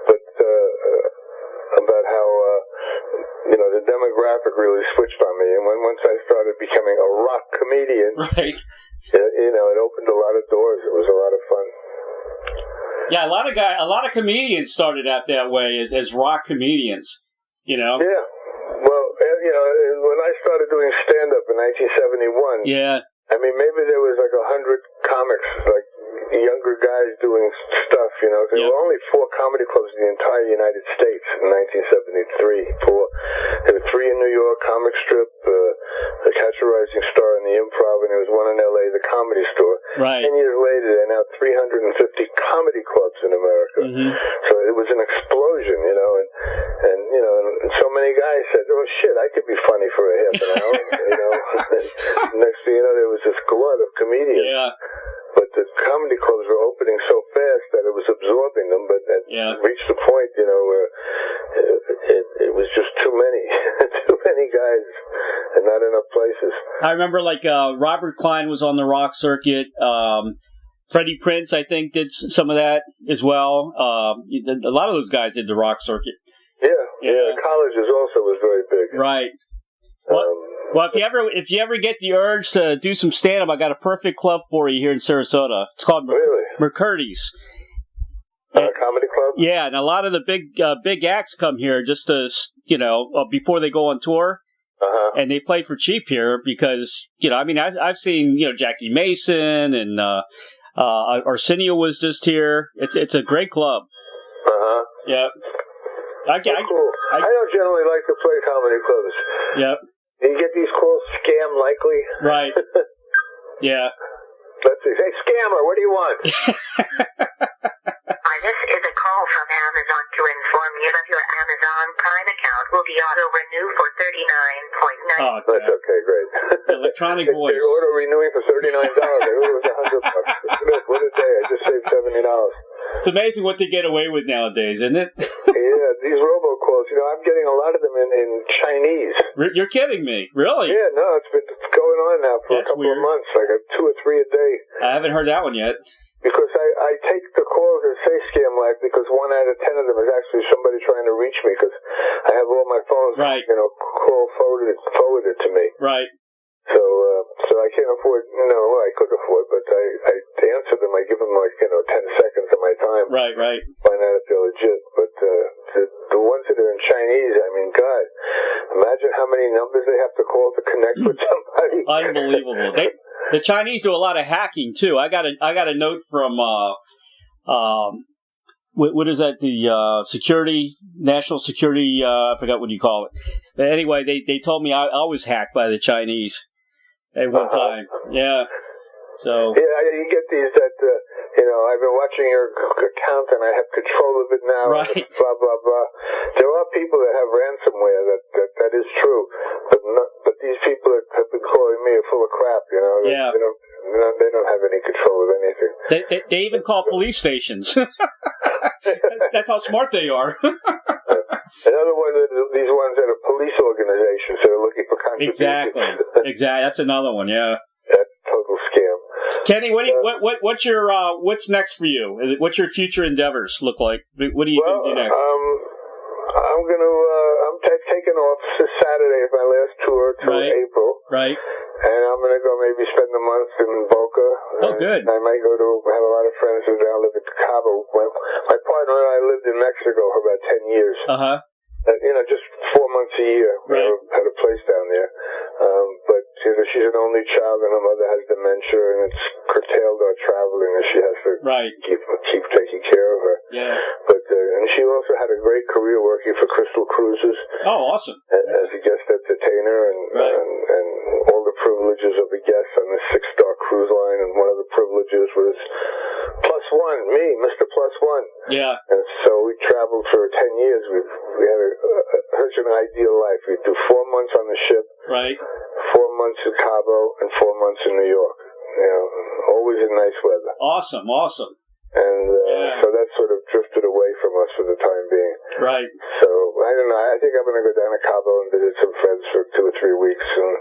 but about how, the demographic really switched on me. And once I started becoming a rock comedian, right. It opened a lot of doors. It was a lot of fun. Yeah, a lot of comedians started out that way as rock comedians, Yeah. Well, when I started doing stand-up in 1971, yeah. I mean, maybe there was like 100 comics, like younger guys doing stuff, There were only 4 comedy clubs in the entire United States in 1973. There were 3 in New York, Comic Strip, the Catch a Rising Star, and the Improv, and there was one in L.A., the Comedy Store. Right. 10 years later, there are now 350 comedy clubs in America. Mm-hmm. So it was an explosion, and so many guys said, "Oh shit, I could be funny for a half an hour," Next thing you know, there was this glut of comedians. Yeah. But the comedy clubs were opening so fast that it was absorbing them, but it reached the point, where it was just too many, too many guys, and not enough places. I remember, Robert Klein was on the rock circuit. Freddie Prinze, I think, did some of that as well. A lot of those guys did the rock circuit. Yeah. Colleges also was very big. Right. Well, if you ever get the urge to do some stand-up, I got a perfect club for you here in Sarasota. It's called McCurdy's. Comedy club? Yeah, and a lot of the big acts come here just to, before they go on tour. Uh-huh. And they play for cheap here because, I've seen, Jackie Mason and Arsenio was just here. It's a great club. Uh-huh. Yeah. Cool. I don't generally like to play comedy clubs. Yep. You get these calls, scam likely. Right. Yeah. Let's see. Hey, scammer, what do you want? Hi, this is a call from Amazon to inform you that your Amazon Prime account will be auto-renew for $39.9. Oh, that's okay, great. Electronic voice. You're auto-renewing for $39. It was $100. What a day. I just saved $70. It's amazing what they get away with nowadays, isn't it? Yeah, these robocalls, I'm getting a lot of them in Chinese. You're kidding me. Really? Yeah, no, it's been going on now for a couple of months, like 2 or 3 a day. I haven't heard that one yet. Because I take the calls that say scam like because 1 out of 10 of them is actually somebody trying to reach me because I have all my phones, call forwarded to me. Right. So I can't afford, I could afford, but I to answer them, I give them 10 seconds of my time. Right. Find out if they're legit. But the ones that are in Chinese, I mean, God, imagine how many numbers they have to call to connect with somebody. Unbelievable. The Chinese do a lot of hacking too. I got a note from what is that? The national security. I forgot what you call it. But anyway, they told me I was hacked by the Chinese at one time. Yeah. So. Yeah, you get these that I've been watching your account and I have control of it now. Right. Blah blah blah. There are people that have ransomware. That is true, but these people that have been calling me are full of crap. Yeah. They don't have any control of anything. They even call police stations. That's how smart they are. Another one of these ones that are police organizations that are looking for contributions. Exactly. That's another one. Yeah. That's a total scam. Kenny, what's your what's next for you? What's your future endeavors look like? What are you going to do next? I'm taking off this Saturday of my last tour till April. Right. And I'm going to go maybe spend a month in Boca. Oh, good. I might go to have a lot of friends who now live in Cabo. My partner and I lived in Mexico for about 10 years. Uh-huh. Just 4 months a year. Right. We had a place down there. But she's an only child and her mother has dementia and it's curtailed our traveling and she has to keep taking care of her. Yeah. But and she also had a great career working for Crystal Cruises. Oh, awesome. As a guest entertainer and all the privileges of a guest on the 6-star cruise line, and one of the privileges was +1, me, Mr. +1. Yeah. And so we traveled for 10 years. We had such an ideal life. We'd do 4 months on the ship. Right. 4 months in Cabo and 4 months in New York. always in nice weather. Awesome. And so that sort of drifted away from us for the time being. Right. So, I don't know. I think I'm going to go down to Cabo and visit some friends for 2 or 3 weeks and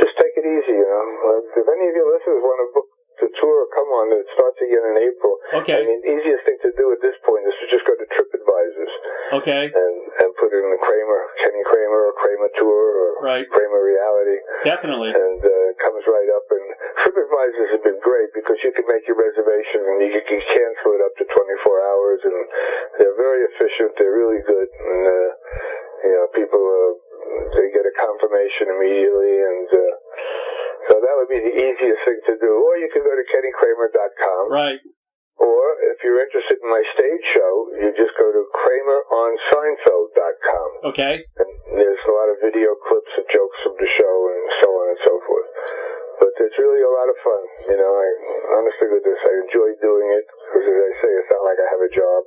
just take it easy, If any of your listeners want to book the tour, come on. It starts again in April. Okay. I mean, the easiest thing to do at this point is to just go to TripAdvisors. Okay. And put in the Kenny Kramer or Kramer Tour or Kramer Reality. Definitely. And it comes right up. And TripAdvisors have been great because you can make your reservation and you can cancel it up to 24 hours. And they're very efficient. They're really good. And, people, they get a confirmation immediately. And so that would be the easiest thing to do. Or you can go to KennyKramer.com. Right. Or if you're interested in my stage show, you just go to KramerOnSeinfeld.com. Okay. And there's a lot of video clips and jokes from the show and so on and so forth. But it's really a lot of fun. I honestly with this, I enjoy doing it because, as I say, it's not like I have a job.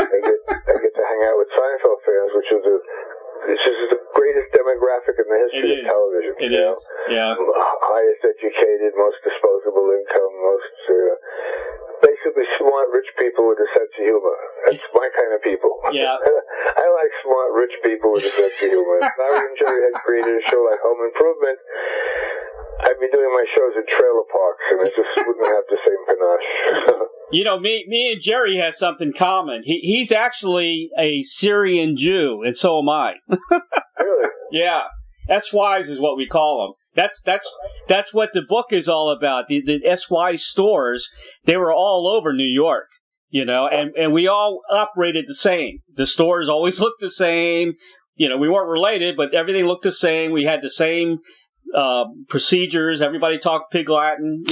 I get to hang out with Seinfeld fans, which is the greatest demographic in the history of television. It is. Yeah. Highest educated, most disposable income, most basically smart, rich people with a sense of humor. That's my kind of people. Yeah. I like smart, rich people with a sense of humor. If Larry and Jerry had created a show like Home Improvement, I'd be doing my shows in trailer parks, and it just wouldn't have the same panache. Me and Jerry have something common. He's actually a Syrian Jew, and so am I. Really? Yeah. SYs is what we call them. That's what the book is all about. The SY stores, they were all over New York, and we all operated the same. The stores always looked the same. We weren't related, but everything looked the same. We had the same procedures. Everybody talked Pig Latin,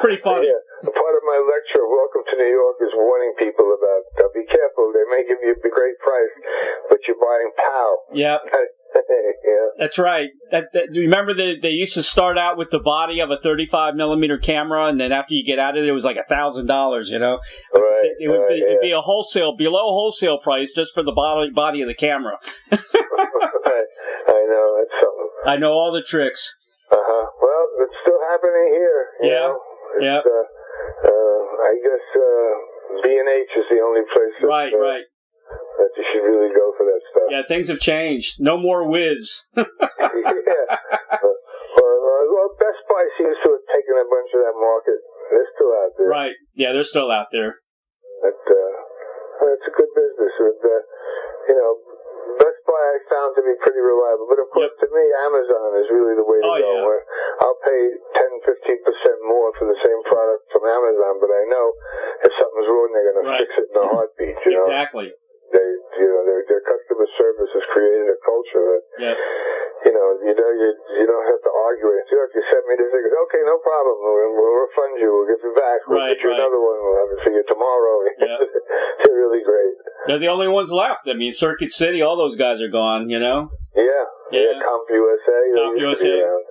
Pretty funny. Yeah. Part of my lecture, Welcome to New York, is warning people about, be careful, they may give you a great price, but you're buying POW. Yeah. Yeah. That's right. Remember they used to start out with the body of a 35mm camera, and then after you get out of it, it was like $1,000, Right. It'd be a below wholesale price just for the body of the camera. Right. I know, that's something. I know all the tricks. Well, it's still happening here. Yeah. I guess B&H is the only place Right. that you should really go for that stuff. Yeah, things have changed. No more Whiz. Yeah. Well, Best Buy seems to have taken a bunch of that market. They're still out there. Right. Yeah, they're still out there. It's a good business. Best Buy I found to be pretty reliable. But, of course, to me, Amazon is really the way to go. Yeah. Where I'll pay 10-15% more for the same product from Amazon, but I know if something's wrong, they're going to fix it in a heartbeat. Exactly. Their customer service has created a culture that, you don't have to argue it. If you sent me this thing, okay, no problem. We'll refund you. We'll give you back. We'll get you another one. We'll have it for you tomorrow. Yeah. They're really great. They're the only ones left. I mean, Circuit City, all those guys are gone, Yeah. Comp USA.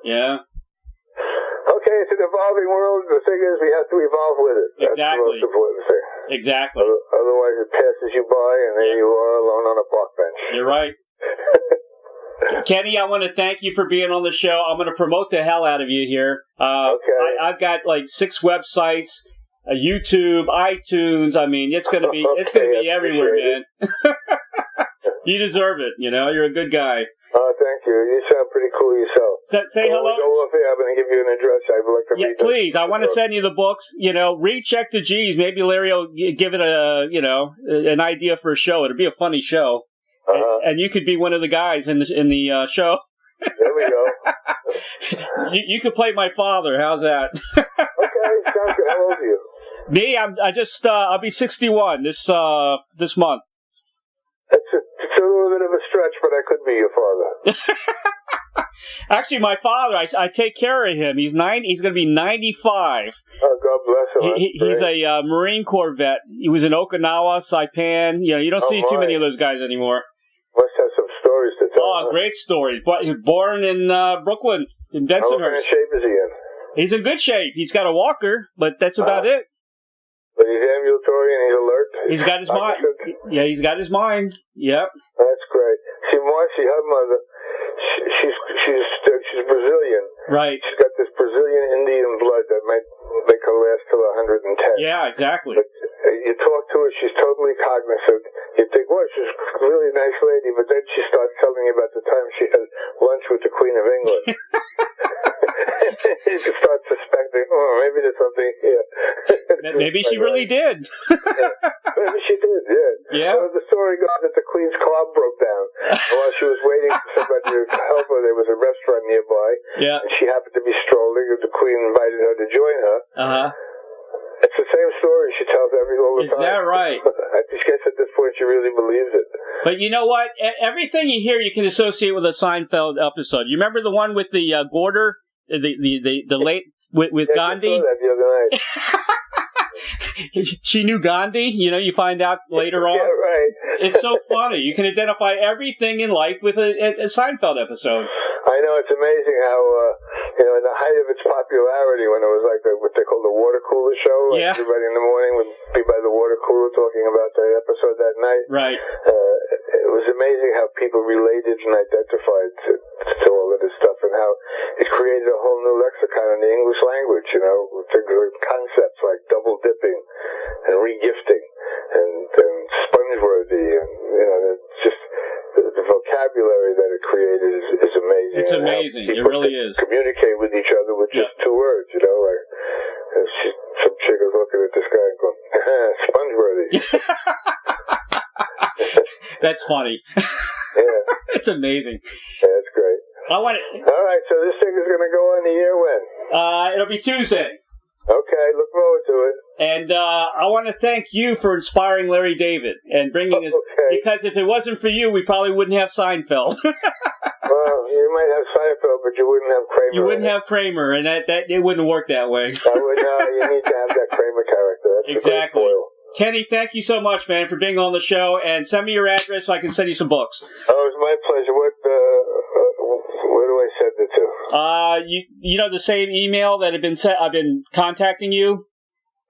Yeah. Okay, it's an evolving world. The thing is, we have to evolve with it. That's the most important thing. Exactly. Otherwise, it passes you by, and there you are alone on a park bench. You're right. Kenny, I want to thank you for being on the show. I'm going to promote the hell out of you here. Okay. I've got like 6 websites, YouTube, iTunes. I mean, it's going to be everywhere, man. You deserve it. You're a good guy. Oh, thank you. You sound pretty cool yourself. Say hello. Go off here. I'm going to give you an address. I'd like to read please. I want to send you the books. Recheck the G's. Maybe Larry will give it an idea for a show. It'll be a funny show. And you could be one of the guys in the show. There we go. You could play my father. How's that? Okay, sounds good. How old are you? Me, I'll be 61 this month. It's a little bit of a stretch, but I could be your father. Actually, my father, I take care of him. He's 90. He's going to be 95. Oh, God bless him. He's a Marine Corps vet. He was in Okinawa, Saipan. You don't see too many of those guys anymore. Must have some stories to tell. Oh, great stories. But he was born in Brooklyn, in Bensonhurst. What kind of shape is he in? He's in good shape. He's got a walker, but that's about it. But he's ambulatory and he's alert. He's got his mind. Yeah, he's got his mind. Yep. That's great. See, Marcy, her mother, she's Brazilian. Right. She's got this Brazilian Indian blood that might make her last till 110. Yeah, exactly. But you talk to her, she's totally cognizant. You think, well, she's a really nice lady, but then she starts telling you about the time she had lunch with the Queen of England. You start suspecting, maybe there's something here. Maybe she really did. Maybe she did, yeah. So the story goes that the Queen's car broke down. And while she was waiting for somebody to help her, there was a restaurant nearby. Yeah. And she happened to be strolling, and the Queen invited her to join her. Uh-huh. It's the same story she tells all the time. Is that right? I just guess at this point she really believes it. But you know what? Everything you hear you can associate with a Seinfeld episode. You remember the one with the Gorder? The late with Gandhi. I saw that the other night. She knew Gandhi. You find out later on. Yeah, right. It's so funny. You can identify everything in life with a Seinfeld episode. I know, it's amazing how in the height of its popularity, when it was like what they call the water cooler show, like everybody in the morning would be by the water cooler talking about the episode that night. Right. It was amazing how people related and identified to all of this stuff, and how it created a whole new lexicon in the English language, with concepts like double dipping and regifting and sponge-worthy, and it's just the vocabulary that it created is amazing. It's amazing. It really is. Communicate with each other with just two words, like some chick is looking at this guy and going, sponge-worthy. That's funny. Yeah. It's amazing. Yeah, it's great. All right, so this thing is going to go on the air when? It'll be Tuesday. Okay, look forward to it. And I want to thank you for inspiring Larry David and bringing this, because if it wasn't for you, we probably wouldn't have Seinfeld. Well, you might have Seinfeld, but you wouldn't have Kramer. You wouldn't have Kramer, and that it wouldn't work that way. You need to have that Kramer character. That's exactly. Kenny, thank you so much, man, for being on the show, and send me your address so I can send you some books. Oh, it was my pleasure. Where do I send it to? The same email that I've been contacting you.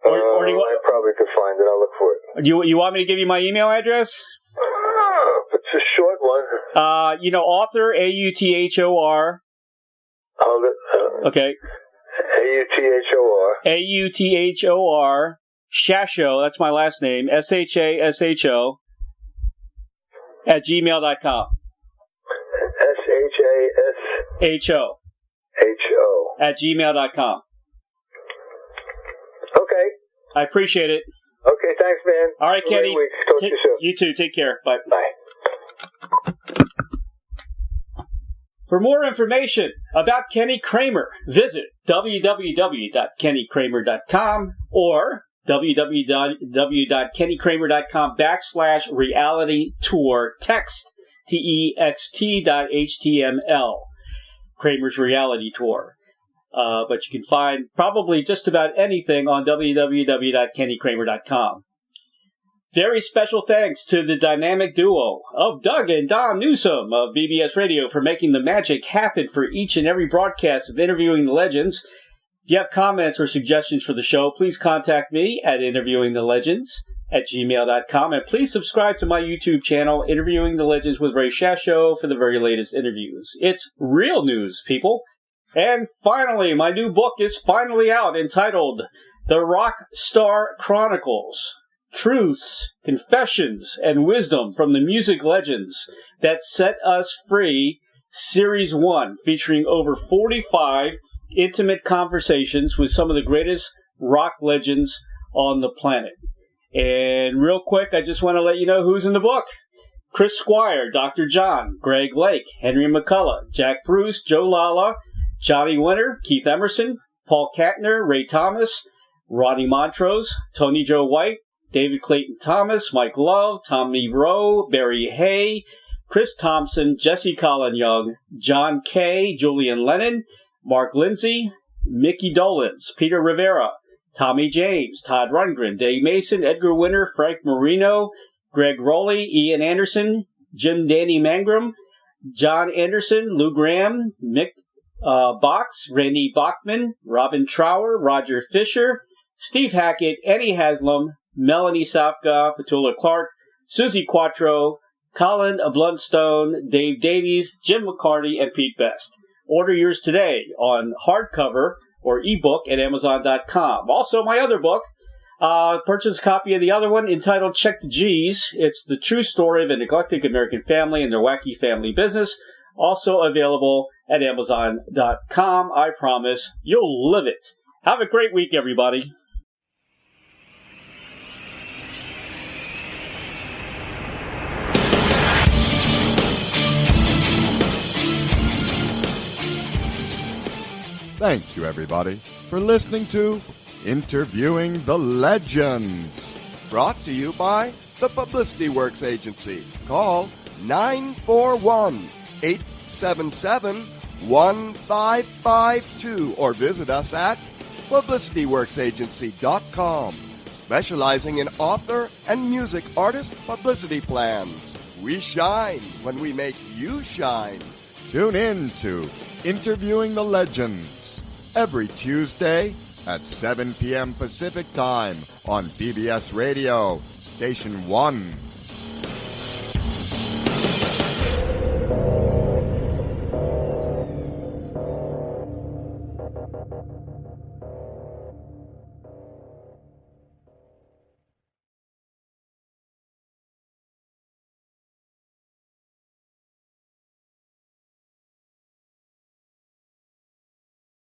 Or do you want? I probably could find it. I'll look for it. You want me to give you my email address? It's a short one. Author AUTHOR. Hold it. Okay. AUTHOR. AUTHOR. Shasho, that's my last name, SHASHO, @gmail.com. SHASHO. @gmail.com. Okay. I appreciate it. Okay, thanks, man. All right, Kenny. Talk to you soon. You too. Take care. Bye. Bye. For more information about Kenny Kramer, visit www.kennykramer.com or www.kennykramer.com/reality tour. Text text.html. Kramer's Reality Tour. But you can find probably just about anything on www.kennykramer.com. Very special thanks to the dynamic duo of Doug and Don Newsom of BBS Radio for making the magic happen for each and every broadcast of Interviewing the Legends. If you have comments or suggestions for the show, please contact me at interviewingthelegends@gmail.com, and please subscribe to my YouTube channel, Interviewing the Legends with Ray Shasho, for the very latest interviews. It's real news, people. And finally, my new book is finally out, entitled The Rock Star Chronicles: Truths, Confessions, and Wisdom from the Music Legends That Set Us Free, Series 1, featuring over 45 intimate conversations with some of the greatest rock legends on the planet. And real quick, I just want to let you know who's in the book. Chris Squire, Dr. John, Greg Lake, Henry McCullough, Jack Bruce, Joe Lala, Johnny Winter, Keith Emerson, Paul Kattner, Ray Thomas, Ronnie Montrose, Tony Joe White, David Clayton Thomas, Mike Love, Tommy Rowe, Barry Hay, Chris Thompson, Jesse Colin Young, John Kay, Julian Lennon, Mark Lindsay, Mickey Dolans, Peter Rivera, Tommy James, Todd Rundgren, Dave Mason, Edgar Winter, Frank Marino, Greg Rowley, Ian Anderson, Jim Danny Mangrum, John Anderson, Lou Graham, Mick Box, Randy Bachman, Robin Trower, Roger Fisher, Steve Hackett, Eddie Haslam, Melanie Safka, Petula Clark, Susie Quattro, Colin Blunstone, Dave Davies, Jim McCarty, and Pete Best. Order yours today on hardcover or ebook at Amazon.com. Also, my other book, purchase a copy of the other one entitled Check the G's. It's the true story of a neglected American family and their wacky family business. Also available at Amazon.com. I promise you'll live it. Have a great week, everybody. Thank you, everybody, for listening to Interviewing the Legends. Brought to you by the Publicity Works Agency. Call 941-877-1552 or visit us at publicityworksagency.com, specializing in author and music artist publicity plans. We shine when we make you shine. Tune in to Interviewing the Legends every Tuesday at 7 p.m. Pacific Time on PBS Radio, Station 1.